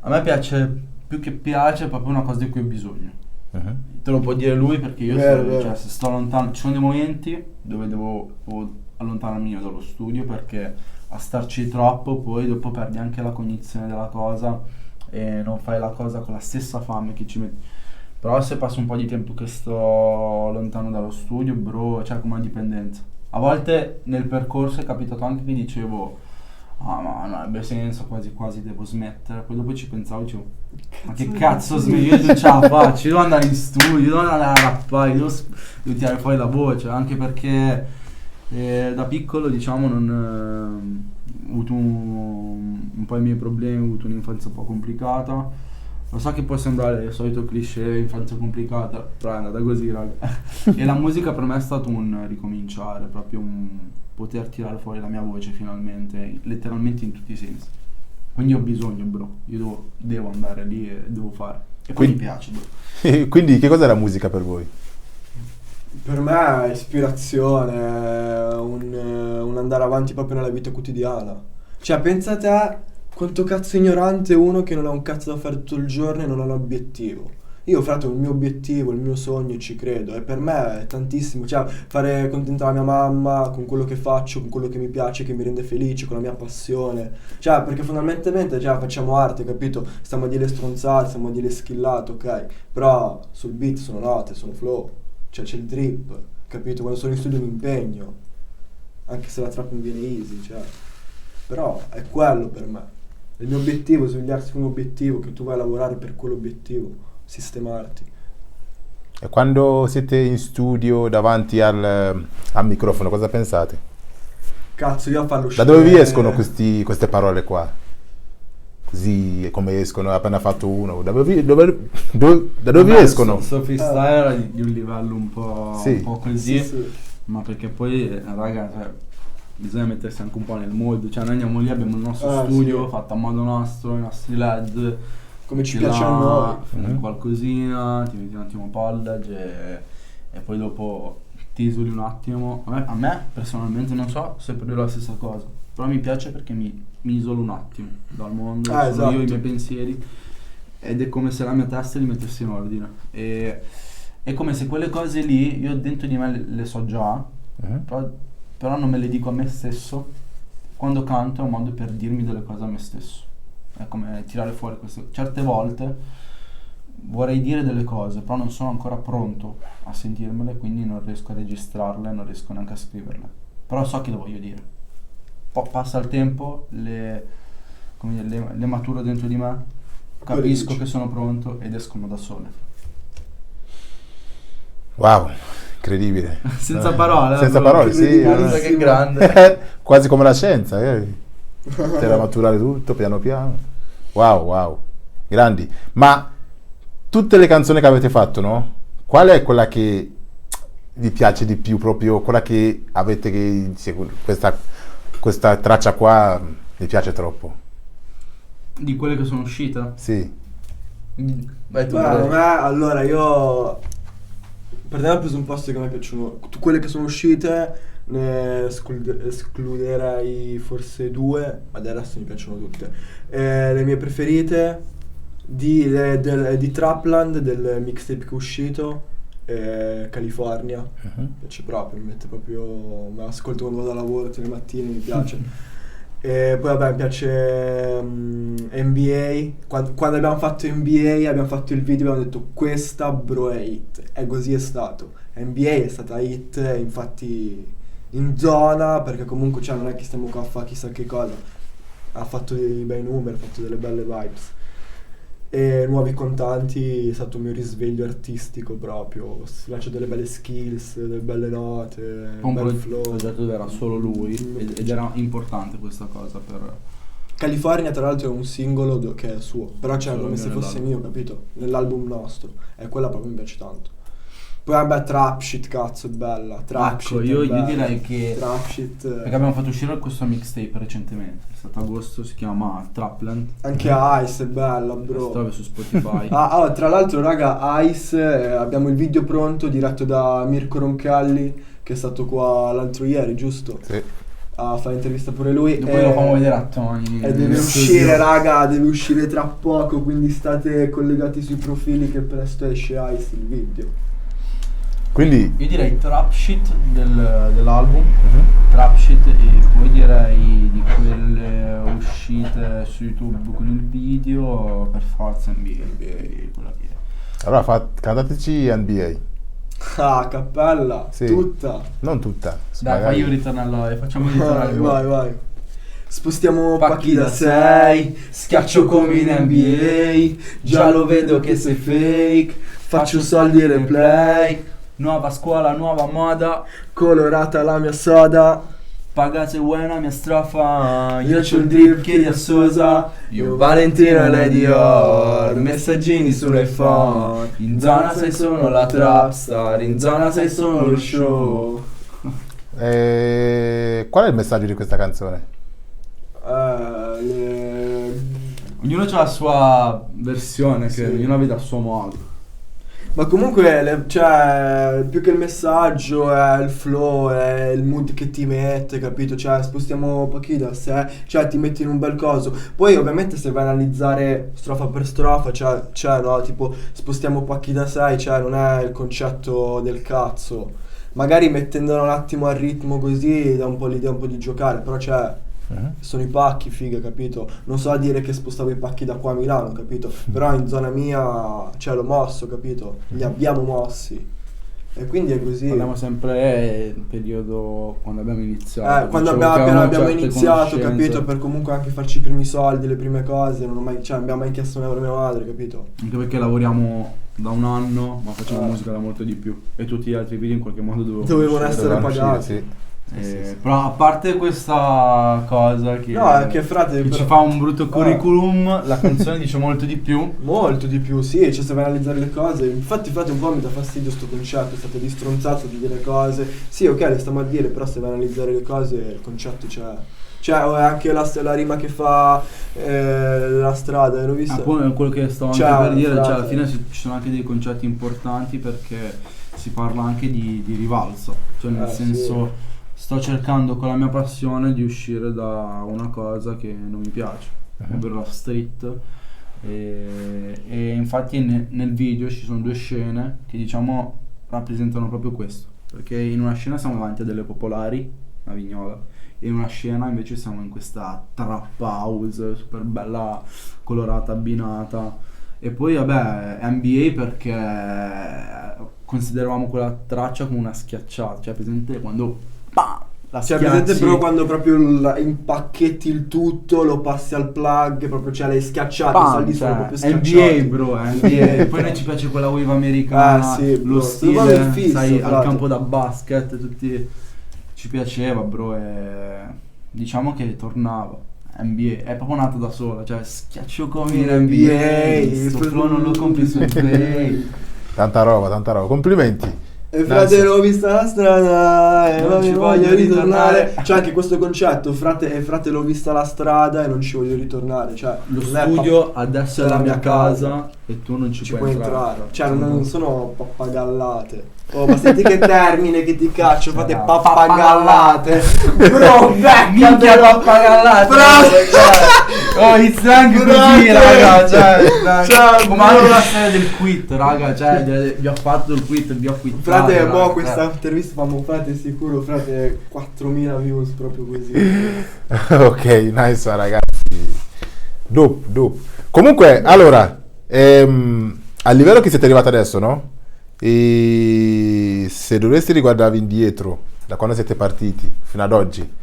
A me piace, più che piace, è proprio una cosa di cui ho bisogno. Te lo può dire lui perché io Vero. se sto lontano, ci sono dei momenti dove devo allontanarmi io dallo studio perché a starci troppo poi dopo perdi anche la cognizione della cosa e non fai la cosa con la stessa fame che ci metti. Però se passo un po' di tempo che sto lontano dallo studio, bro, c'è come una dipendenza. A volte nel percorso è capitato anche che dicevo ma non avrebbe senso, quasi devo smettere. Poi dopo ci pensavo, dicevo, ma che cazzo smetti? Io non ce la faccio, io devo andare in studio, devo andare a rappare, devo tirare fuori la voce, anche perché da piccolo diciamo non ho avuto un po' i miei problemi, ho avuto un'infanzia un po' complicata. Lo so che può sembrare il solito cliché, infanzia complicata, però è andata così, raga. E la musica per me è stato un ricominciare, proprio un poter tirare fuori la mia voce finalmente, letteralmente in tutti i sensi. Quindi ho bisogno, bro, io devo andare lì e devo fare. E poi mi piace, bro. Quindi che cos'è la musica per voi? Per me è ispirazione, un andare avanti proprio nella vita quotidiana. Cioè, pensa a te quanto cazzo ignorante uno che non ha un cazzo da fare tutto il giorno e non ha un obiettivo. Io, frate, ho il mio obiettivo, il mio sogno, ci credo e per me è tantissimo. Cioè, fare contenta la mia mamma con quello che faccio, con quello che mi piace, che mi rende felice, con la mia passione. Cioè, perché fondamentalmente facciamo arte, capito? Stiamo a dire stronzate, stiamo a dire skillate, ok? Però sul beat sono note, sono flow. Cioè, c'è il drip, capito? Quando sono in studio mi impegno. Anche se la trap mi viene easy, cioè. Però è quello per me. Il mio obiettivo è svegliarsi con un obiettivo, che tu vai a lavorare per quell'obiettivo, sistemarti. E quando siete in studio davanti al microfono, cosa pensate? Cazzo, io a farlo Da uscire... dove vi escono queste parole qua? Così come escono, ho appena fatto uno. Da dove vi escono? Sto freestyle era di un livello un po', Sì. un po' così, Sì. ma perché poi, raga, cioè, bisogna mettersi anche un po' nel mood. Cioè, noi andiamo lì, abbiamo il nostro studio sì. fatto a modo nostro, i nostri LED. Come ci Di piace a là, noi. fai qualcosina, ti metti un attimo college e poi dopo ti isoli un attimo. A me personalmente non so se per lui è la stessa cosa, però mi piace perché mi isolo un attimo dal mondo, sono esatto. io, i miei pensieri, ed è come se la mia testa li mettessi in ordine. E è come se quelle cose lì io dentro di me le so già, però non me le dico a me stesso. Quando canto è un modo per dirmi delle cose a me stesso. è come tirare fuori queste certe volte vorrei dire delle cose, però non sono ancora pronto a sentirmele, quindi non riesco a registrarle, non riesco neanche a scriverle, però so che le voglio dire. Poi passa il tempo, le maturo dentro di me, capisco che sono pronto ed escono da sole. Wow, incredibile. Senza parole. Senza parole, sì. Guarda che grande. Quasi come la scienza, c'era maturare tutto piano piano. Wow, grandi. Ma tutte le canzoni che avete fatto, no? Qual è quella che vi piace di più, proprio quella che avete questa traccia qua mi piace troppo? Di quelle che sono uscite? Sì. Vai tu. Allora io per te ho preso un posto che a me piacciono. Quelle che sono uscite ne escluderei forse 2, ma del resto mi piacciono tutte. Le mie preferite di Trapland, del mixtape che è uscito, California. Mi piace proprio, me l'ascolto quando vado a lavoro tutte le mattine, mi piace. E poi vabbè mi piace NBA. Quando abbiamo fatto NBA, abbiamo fatto il video e abbiamo detto questa bro è hit, e così è stato. NBA è stata hit, infatti in zona, perché comunque non è che stiamo qua a fare chissà che cosa, ha fatto dei bei numeri, ha fatto delle belle vibes. E Nuovi Contanti è stato il mio risveglio artistico proprio, faccio delle belle skills, delle belle note, un bel flow. Ho detto dove era solo lui ed era importante questa cosa per... California tra l'altro è un singolo che è suo, però come se fosse mio, capito? Nell'album nostro, e quella proprio mi piace tanto. Poi vabbè Trap Shit, cazzo, è bella. Trap Shit io è bella. direi che Trap Shit, perché abbiamo fatto uscire questo mixtape recentemente, è stato agosto, si chiama Trapland. Anche Ice è bella, bro. Trovi su Spotify. Tra l'altro raga, Ice, abbiamo il video pronto diretto da Mirko Roncalli, che è stato qua l'altro ieri, giusto? Sì. A fare intervista pure lui. Poi lo fanno vedere a Tony. E deve uscire, raga, deve uscire tra poco, quindi state collegati sui profili che presto esce Ice il video. Quindi io direi Trap Shit dell'album, Trap Shit, e poi direi di quelle uscite su YouTube con il video per forza NBA, quella che è. allora cantateci NBA. Ah, cappella, Sì. tutta. Non tutta. Dai, fai io ritornello e facciamo il ritornello. Vai. Spostiamo Pacchi da 6, schiaccio come in NBA, già lo vedo che sei fake, faccio soldi e replay, nuova scuola, nuova moda, colorata la mia soda, pagate buona mia strofa, io c'ho il drip che li assosa, io Valentino e lei Dior, messaggini sull'iPhone, in zona sei sono la trap star, in zona sei sono lo show. Qual è il messaggio di questa canzone? Ognuno ha la sua versione, che ognuno la vede a suo modo. Ma comunque, più che il messaggio è il flow, è il mood che ti mette, capito? Spostiamo pochi da sé, ti metti in un bel coso. Poi ovviamente se vai a analizzare strofa per strofa, no, tipo spostiamo pacchi da 6, non è il concetto del cazzo. Magari mettendolo un attimo al ritmo così dà un po' l'idea un po' di giocare, però sono i pacchi, figa, capito? Non so a dire che spostavo i pacchi da qua a Milano, capito? Però in zona mia, l'ho mosso, capito? Li abbiamo mossi. E quindi è così. Parliamo sempre il periodo quando abbiamo iniziato. Quando abbiamo iniziato, capito? Per comunque anche farci i primi soldi, le prime cose. Non abbiamo mai chiesto un euro a mia madre, capito? Anche perché lavoriamo da un anno, ma facciamo musica da molto di più. E tutti gli altri video in qualche modo dovevano essere pagati. Sì. Però a parte questa cosa che, frate, ci fa un brutto curriculum, la canzone dice molto di più. Molto di più, sì, se vai a analizzare le cose. Infatti frate un po' mi dà fastidio sto concetto, state di stronzazzo di dire cose. Sì, ok, le stiamo a dire, però se vai a analizzare le cose il concetto c'è. Anche la rima che fa la strada, l'ho vista. Quello che stavo anche per dire, alla fine ci sono anche dei concetti importanti, perché si parla anche di rivalsa, nel senso... Sì. Sto cercando con la mia passione di uscire da una cosa che non mi piace, ovvero la street, e infatti nel video ci sono 2 scene che rappresentano proprio questo, perché in una scena siamo davanti a delle popolari, a Vignola, in una scena, invece siamo in questa trap house super bella, colorata, abbinata. E poi vabbè, NBA perché consideravamo quella traccia come una schiacciata, cioè presente quando bam, la Cioè, schiacci. presente però quando proprio impacchetti il tutto, lo passi al plug, proprio cioè l'hai schiacciato, i Bam, saldi sono cioè, proprio schiacciati. NBA bro, NBA. Poi noi ci piace quella wave americana, Sì, bro. lo Sto proprio stile, in fissa, sai, al frate. campo da basket, tutti ci piaceva bro, e diciamo che tornava. NBA è proprio nato da sola, cioè schiaccio come in NBA, sto flow non lo compri su eBay. Tanta roba, complimenti. E frate, l'ho vista la strada e non ci voglio ritornare. C'è anche questo concetto, frate l'ho vista la strada e non ci voglio ritornare. Cioè, Lo non è studio adesso è è la mia casa e tu non ci puoi entrare. Cioè, Sì. non sono pappagallate. Oh, ma senti che termine che ti caccio, fate Cioè, pappagallate. Bro, minchia beccatelo. pappagallate. Frate. Oh, il slang così, Frate. raga, cioè, come anche bro. la storia del quit, raga, cioè, vi ho fatto il quit, vi ho quittato. Frate, raga, mo questa intervista fammo, frate, sicuro, frate, 4.000 views proprio così. Ok, nice ragazzi. Dope. Comunque, allora, al livello che siete arrivati adesso, no? E se dovessi riguardarvi indietro, da quando siete partiti fino ad oggi,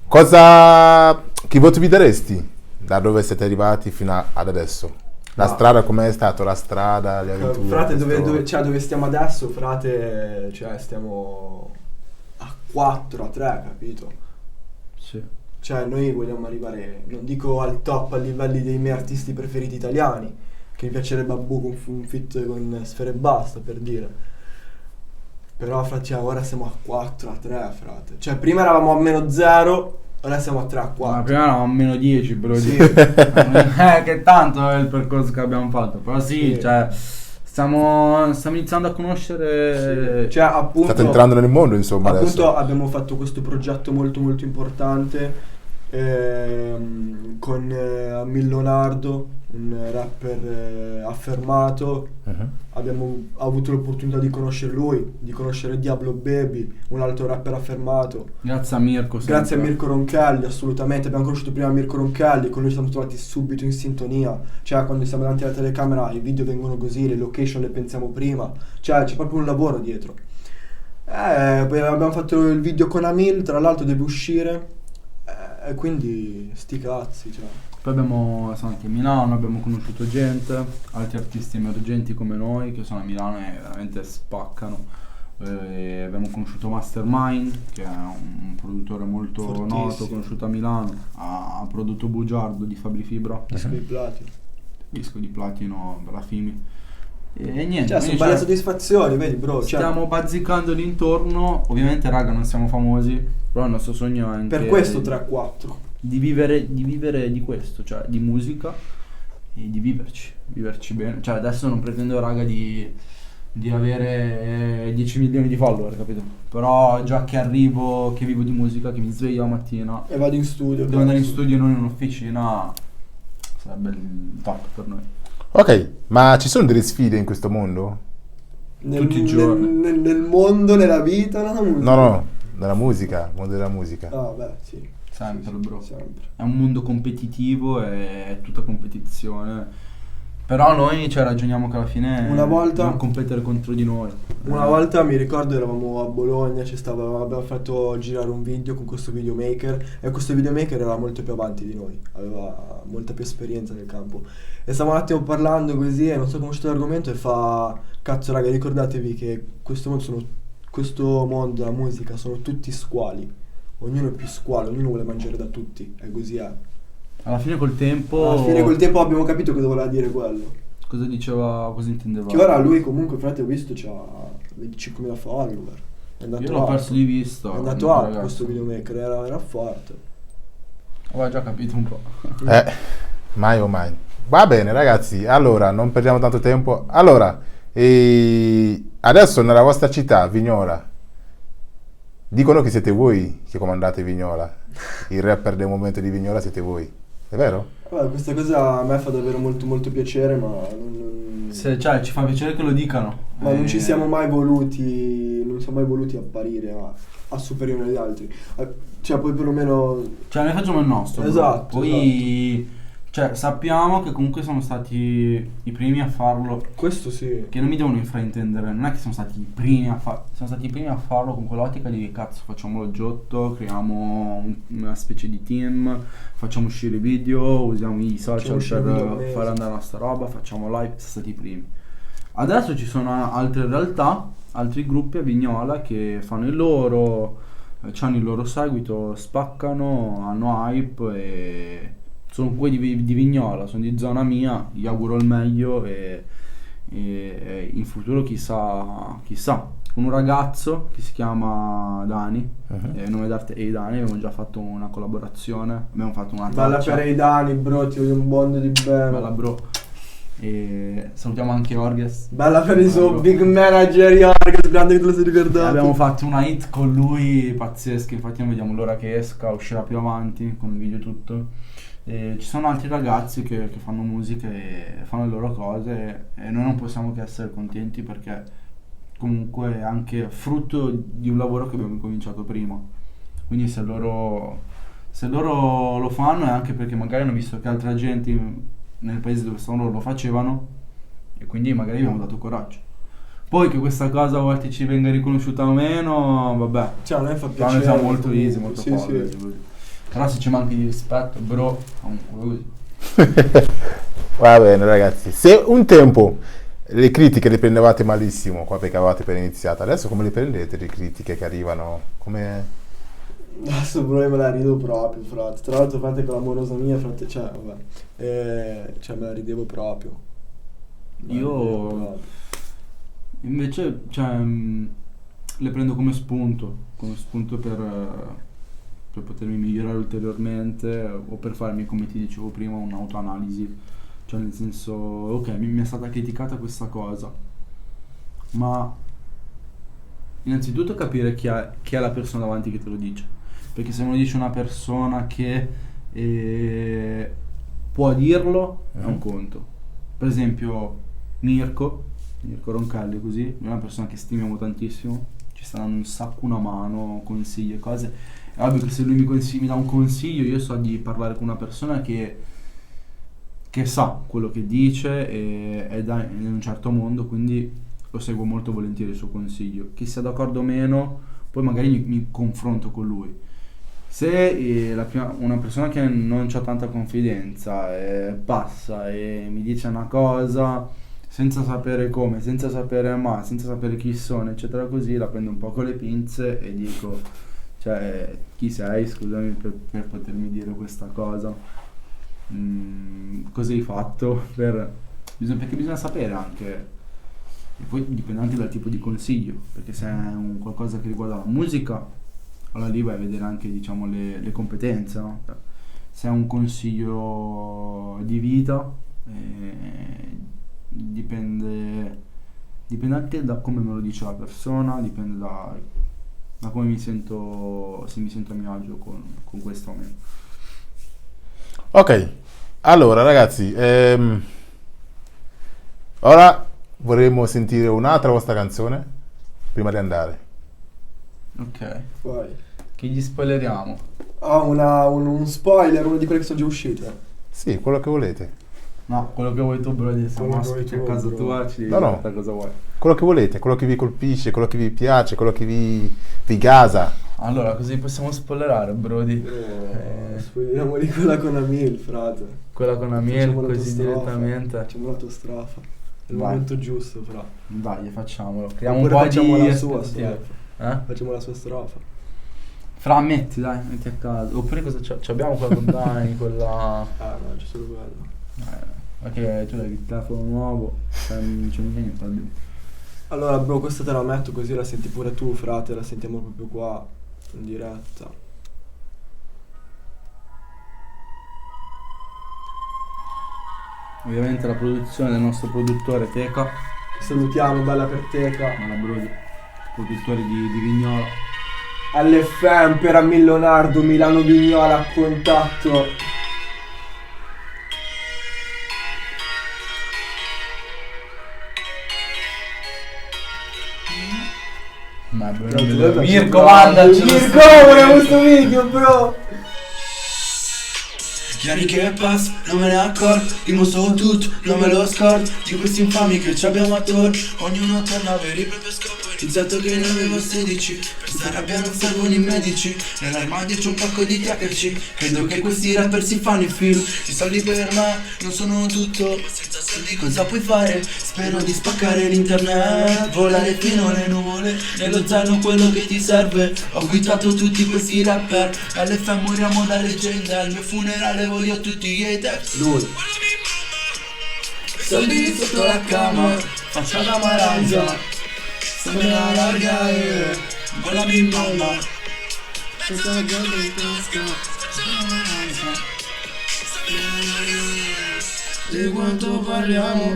che voto vi daresti da dove siete arrivati fino ad adesso? La strada, com'è stato? La strada, le avventure? Frate, dove stiamo adesso, frate, cioè stiamo a 4, a 3, capito? Sì. Cioè noi vogliamo arrivare, non dico al top, a livelli dei miei artisti preferiti italiani, che mi piacerebbe con un feat con Sfera Ebbasta, per dire. Però frate, cioè, ora siamo a 4, a 3, frate. Cioè prima eravamo a -0, ora siamo a 3, a 4. Ma prima eravamo a -10, bro. Sì. Che tanto è il percorso che abbiamo fatto. Però sì, Sì. cioè, stiamo iniziando a conoscere. Cioè appunto, State entrando nel mondo, insomma, appunto adesso. abbiamo fatto questo progetto molto molto importante con Millonardo, un rapper affermato. Abbiamo avuto l'opportunità di conoscere lui, di conoscere Diablo Baby, un altro rapper affermato. Grazie a Mirko. Grazie a sempre. Mirko Roncalli, assolutamente. Abbiamo conosciuto prima Mirko Roncalli, con lui ci siamo trovati subito in sintonia. Cioè, quando siamo davanti alla telecamera, i video vengono così, le location le pensiamo prima. Cioè, c'è proprio un lavoro dietro. Poi abbiamo fatto il video con Amil, tra l'altro deve uscire. E quindi, sti cazzi, cioè. Poi siamo andati a Milano, abbiamo conosciuto gente, altri artisti emergenti come noi che sono a Milano e veramente spaccano. Abbiamo conosciuto Mastermind, che è un produttore molto Fortissimo. noto, conosciuto a Milano, ha prodotto Bugiardo di Fabri Fibra, Disco di platino. disco di platino per la Fimi. E niente, Cioè, sono quindi, belle soddisfazioni, vedi, bro. Cioè, stiamo bazzicando l'intorno. Ovviamente, raga, non siamo famosi, però il nostro sogno è anche per questo 3-4. di vivere di questo, cioè di musica e di viverci bene. Cioè adesso non pretendo, raga, di avere 10 milioni di follower, capito? Però già che arrivo, che vivo di musica, che mi sveglio la mattina, E vado in studio. devo andare in studio e non in un'officina, sarebbe il top per noi. Ok, ma ci sono delle sfide in questo mondo? Tutti i giorni. Nel mondo, nella vita, no? No, nella musica, mondo della musica. Ah, beh, sì. Sempre, bro. Sempre. È un mondo competitivo, è tutta competizione. Però noi ragioniamo che alla fine Una volta- non competere contro di noi. Una volta mi ricordo eravamo a Bologna, abbiamo fatto girare un video con questo videomaker e questo videomaker era molto più avanti di noi, aveva molta più esperienza nel campo. E stavamo un attimo parlando così e non so come è uscito l'argomento e fa: cazzo raga, ricordatevi che questo mondo della musica sono tutti squali, ognuno è più squalo, ognuno vuole mangiare da tutti, e così è. Alla fine col tempo. Alla fine col tempo abbiamo capito cosa voleva dire quello. Cosa diceva, cosa intendeva? Che ora lui comunque, frate, ho visto, c'ha 25.000 follower. È andato Io l'ho alto. perso di vista. È andato comunque, alto ragazzi. questo videomaker, era forte. Avevo già capito un po'. Mai o mai. Va bene ragazzi, allora non perdiamo tanto tempo. Allora, adesso nella vostra città, Vignola, dicono che siete voi che comandate Vignola. Il rapper del momento di Vignola siete voi. È vero? Vabbè, questa cosa a me fa davvero molto molto piacere, ma Cioè, ci fa piacere che lo dicano. ma non ci siamo mai voluti, non siamo mai voluti apparire a superiore agli altri. Cioè, poi perlomeno... Cioè, noi facciamo il nostro. Esatto, Poi, cioè, sappiamo che comunque sono stati i primi a farlo. Questo sì. Che non mi devono infraintendere, non è che sono stati i primi a farlo, sono stati i primi a farlo con quell'ottica di cazzo, facciamo lo giotto, creiamo una specie di team, facciamo uscire i video, usiamo i social per fare andare la nostra roba, facciamo live, sono stati i primi. Adesso ci sono altre realtà, altri gruppi a Vignola che fanno il loro, hanno il loro seguito, spaccano, hanno hype e sono quelli di Vignola, sono di zona mia, gli auguro il meglio e in futuro chissà. Con un ragazzo che si chiama Dani, nome d'arte è Dani, abbiamo già fatto una collaborazione, abbiamo fatto una Bella traccia. per i Dani, bro, ti voglio un mondo di bene. Bella bro. E salutiamo anche Orges. Bella per il suo Bro. big manager Jorges, grande che te lo sei ricordato. Abbiamo fatto una hit con lui pazzesca, infatti non vediamo l'ora che esca, uscirà più avanti con il video e tutto. E ci sono altri ragazzi che fanno musica e fanno le loro cose e noi non possiamo che essere contenti perché comunque è anche frutto di un lavoro che abbiamo cominciato prima. Quindi se loro lo fanno è anche perché magari hanno visto che altra gente nel paese dove stanno loro lo facevano e quindi magari abbiamo dato coraggio. Poi che questa cosa a volte ci venga riconosciuta o meno, vabbè. Cioè, a me fa Però piacere. noi siamo molto easy, molto sì, poveri. sì. Però se ci manchi di rispetto, bro, così. Va bene ragazzi, se un tempo le critiche le prendevate malissimo qua perché avevate appena iniziato, adesso come le prendete le critiche che arrivano? Come... Adesso bro, io me la rido proprio, frate. Tra l'altro, frate, con l'amorosa mia, frate, cioè, vabbè. Cioè, me la ridevo proprio. Io invece, cioè, le prendo come spunto per potermi migliorare ulteriormente o per farmi, come ti dicevo prima, un'autoanalisi. Cioè, nel senso, ok, mi è stata criticata questa cosa, ma innanzitutto capire chi è la persona davanti che te lo dice. Perché se me lo dice una persona che può dirlo, è un conto. Per esempio Mirko Roncalli, così, è una persona che stimiamo tantissimo, ci sta dando un sacco una mano, consigli e cose. È ovvio che se lui mi dà un consiglio, io so di parlare con una persona che sa quello che dice e è in un certo mondo, quindi lo seguo molto volentieri il suo consiglio. Chi sia d'accordo o meno, poi magari mi confronto con lui. Se una persona che non c'ha tanta confidenza passa e mi dice una cosa senza sapere come, senza sapere mai, senza sapere chi sono, eccetera, così, la prendo un po' con le pinze e dico, cioè, chi sei, scusami, per potermi dire questa cosa. Cosa hai fatto? Perché bisogna sapere anche, e poi dipende anche dal tipo di consiglio, perché se è qualcosa che riguarda la musica, allora lì vai a vedere anche, diciamo, le competenze, no? Se è un consiglio di vita, dipende anche da come me lo dice la persona, dipende da come mi sento, se mi sento a mio agio con questo o meno. Ok, allora ragazzi, ora vorremmo sentire un'altra vostra canzone prima di andare. Ok. Vai. Che gli spoileriamo? Un spoiler, una di quelle che sono già uscite. Sì, quello che volete. No, quello che vuoi tu, bro, di essere Quello che vuoi ospiti a tu, casa bro. tua, ci devi No. dire cosa vuoi. Quello che volete, quello che vi colpisce, quello che vi piace, quello che vi gasa. Allora, così possiamo spoilerare, Brody. Spoileriamo di quella con Amil, frate. Quella con Amiel, Facciamo la così tua strofa. direttamente. Facciamo la tua strofa. È il Vai. momento giusto, fra. Dai, facciamolo. Creiamo Oppure un po' facciamo di la sua aspettativa. strofa. Facciamo la sua strofa. Fra, metti a caso. Oppure cosa c'è? Abbiamo quella con Dani, quella... Ah no, c'è solo quello. Perché tu hai il telefono nuovo, non c'è mica niente da dire. Allora, bro, questa te la metto così la senti pure tu, frate. La sentiamo proprio qua, in diretta. Ovviamente la produzione del nostro produttore Teca, Salutiamo, bella per Teca. ma la Brody, produttore di Vignola. All'FM per Amil Leonardo, Milano Vignola a contatto. Mirko, guardaci. Mirko, volevo questo video, bro. Gli anni che passo, non me ne accorgo, dimostro tutto, non me lo scordo. Di questi infami che ci abbiamo attorno, ognuno torna a avere i propri scopi. Iniziato che ne avevo 16, per sta rabbia non servono i medici. Nell'armadio c'è un pacco di THC, credo che questi rapper si fanno il film. I soldi per me non sono tutto, ma senza soldi cosa puoi fare? Spero di spaccare l'internet, volare fino alle nuvole, nello zaino quello che ti serve. Ho guidato tutti questi rapper, all'FM moriamo da leggenda, al mio funerale voglio tutti gli haters. Lui. Soldi sotto la cama, faccia da maranza, sembra una larga e quella mi mamma. Questa è grande in tasca, di quanto parliamo,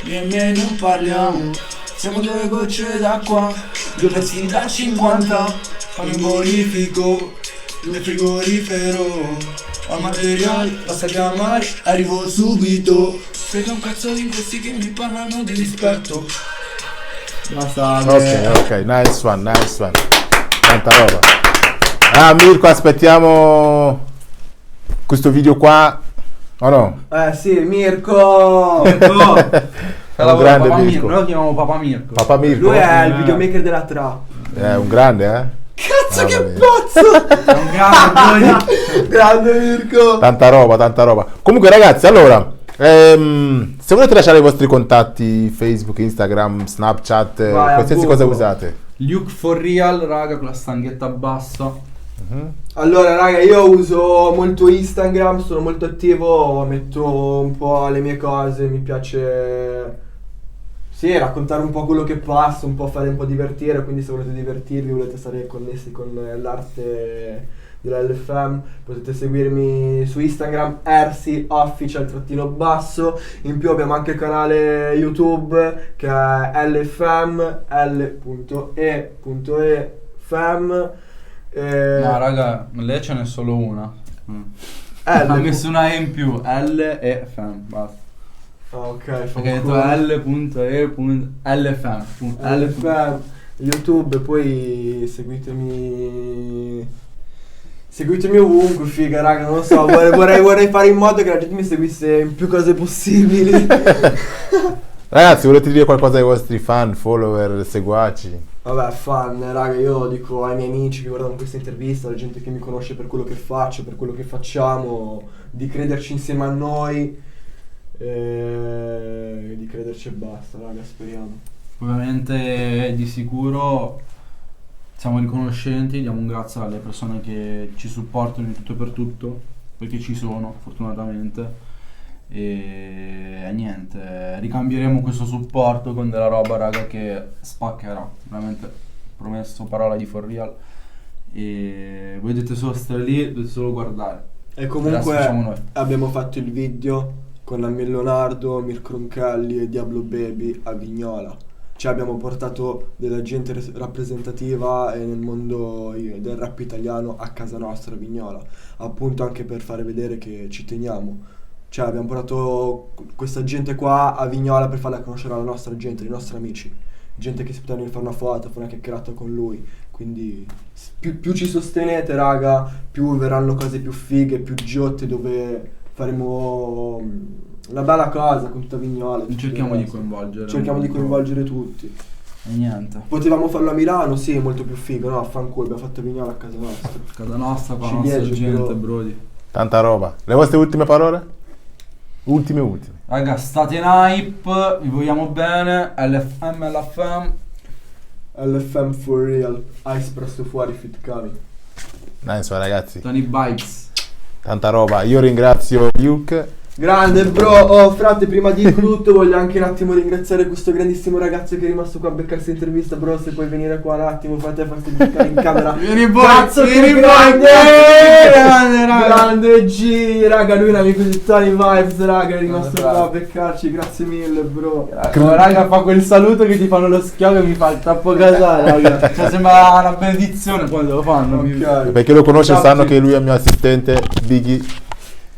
io e miei non parliamo. Siamo due gocce d'acqua, due pezzi da 50. Fammi un bonifico, nel frigorifero. Ho materiali, basta chiamare, arrivo subito. Frega un cazzo di questi che mi parlano di rispetto. Basta. Ok, nice one. Tanta roba. Ah, Mirko, aspettiamo questo video qua. O no? Sì, Mirko. Un grande Mirko. Noi lo chiamiamo Papa Mirko. Papa Mirko. Lui è il videomaker della trap. È un grande, eh? Cazzo, che mia. pazzo! È un grande. Grande Mirko. Tanta roba. Comunque ragazzi, allora, se volete lasciare i vostri contatti, Facebook, Instagram, Snapchat, Vai, qualsiasi appunto. cosa usate. Luke for real, raga, con la stanghetta bassa. Allora raga, io uso molto Instagram, sono molto attivo, metto un po' le mie cose, mi piace raccontare un po' quello che passa, un po' fare un po' divertire, quindi se volete divertirvi, volete stare connessi con l'arte dell'LFM, potete seguirmi su Instagram ersi_official_basso. In più abbiamo anche il canale YouTube che è LFM L.E.E.fam. No, raga, lei ce n'è solo una. L. Ha messo una E in più, L e FM, basta. Ok, Perché hai detto L.E.LFM. LFM YouTube, poi seguitemi ovunque, figa, raga, non lo so, vorrei fare in modo che la gente mi seguisse in più cose possibili. Ragazzi, volete dire qualcosa ai vostri fan, follower, seguaci? Vabbè, fan, raga, io dico ai miei amici che guardano questa intervista, alla gente che mi conosce per quello che faccio, per quello che facciamo, di crederci insieme a noi, di crederci e basta, raga, speriamo. Ovviamente di sicuro siamo riconoscenti, diamo un grazie alle persone che ci supportano in tutto e per tutto, perché ci sono, fortunatamente. E niente, ricambieremo questo supporto con della roba, raga, che spaccherà, veramente, promesso, parola di for real. E voi dovete solo stare lì, dovete solo guardare. E Adesso comunque facciamo noi. abbiamo fatto il video con Ammel Leonardo, Mirko Roncalli e Diablo Baby a Vignola. Cioè abbiamo portato della gente rappresentativa nel mondo del rap italiano a casa nostra a Vignola, appunto anche per fare vedere che ci teniamo. Cioè abbiamo portato questa gente qua a Vignola per farla conoscere alla nostra gente, ai nostri amici. Gente che si poteva venire a fare una foto, fare una chiacchierata con lui. Quindi più ci sostenete, raga, più verranno cose più fighe, più giotte, dove faremo una bella cosa con tutta Vignola. Cerchiamo di coinvolgere. Cerchiamo di coinvolgere tutti. E niente. Potevamo farlo a Milano, sì, molto più figo, no? Affanculo, abbiamo fatto Vignola a casa nostra. Casa nostra, con la Ci nostra piace, gente, però. brodi. Tanta roba. Le vostre ultime parole? Ultime. Raga, state in hype, vi vogliamo bene, LFM. LFM for real, Ice presto fuori, fit cavi. Nice, ragazzi. Tony Bites. Tanta roba. Io ringrazio Luke. Grande bro, oh frate, prima di tutto voglio anche un attimo ringraziare questo grandissimo ragazzo che è rimasto qua a beccarsi l'intervista. Bro, se puoi venire qua un attimo, farti beccare in camera. Vieni boy, Cazzo, che vieni boy, grande, raga. grande G, raga, lui è un amico di Tony Vibes, raga, è rimasto qua a beccarci, grazie mille bro. Raga, fa quel saluto che ti fanno lo schiavo e mi fa il tappo casale, raga. Cioè sembra una benedizione quando lo fanno. Ok. Per chi lo conosce Ciao, sanno G. che lui è il mio assistente, Biggie.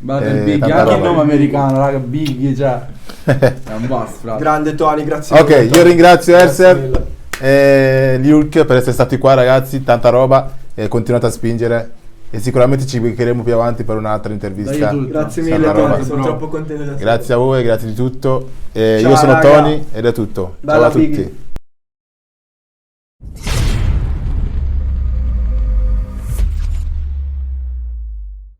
Battle Biggie, tanta anche il roba. nome americano, raga, Biggie, cioè. È un boss, frate. Grande Tony, grazie Ok, mille. io ringrazio Grazie Erser. mille. Gli Hulk per essere stati qua, ragazzi, tanta roba, continuate a spingere e sicuramente ci beccheremo più avanti per un'altra intervista. Grazie Tanta mille, roba. Tony, sono troppo contento di essere Grazie a voi, grazie di tutto. Ciao, Io sono raga. Tony ed è tutto. Bella Ciao a tutti. Fighi.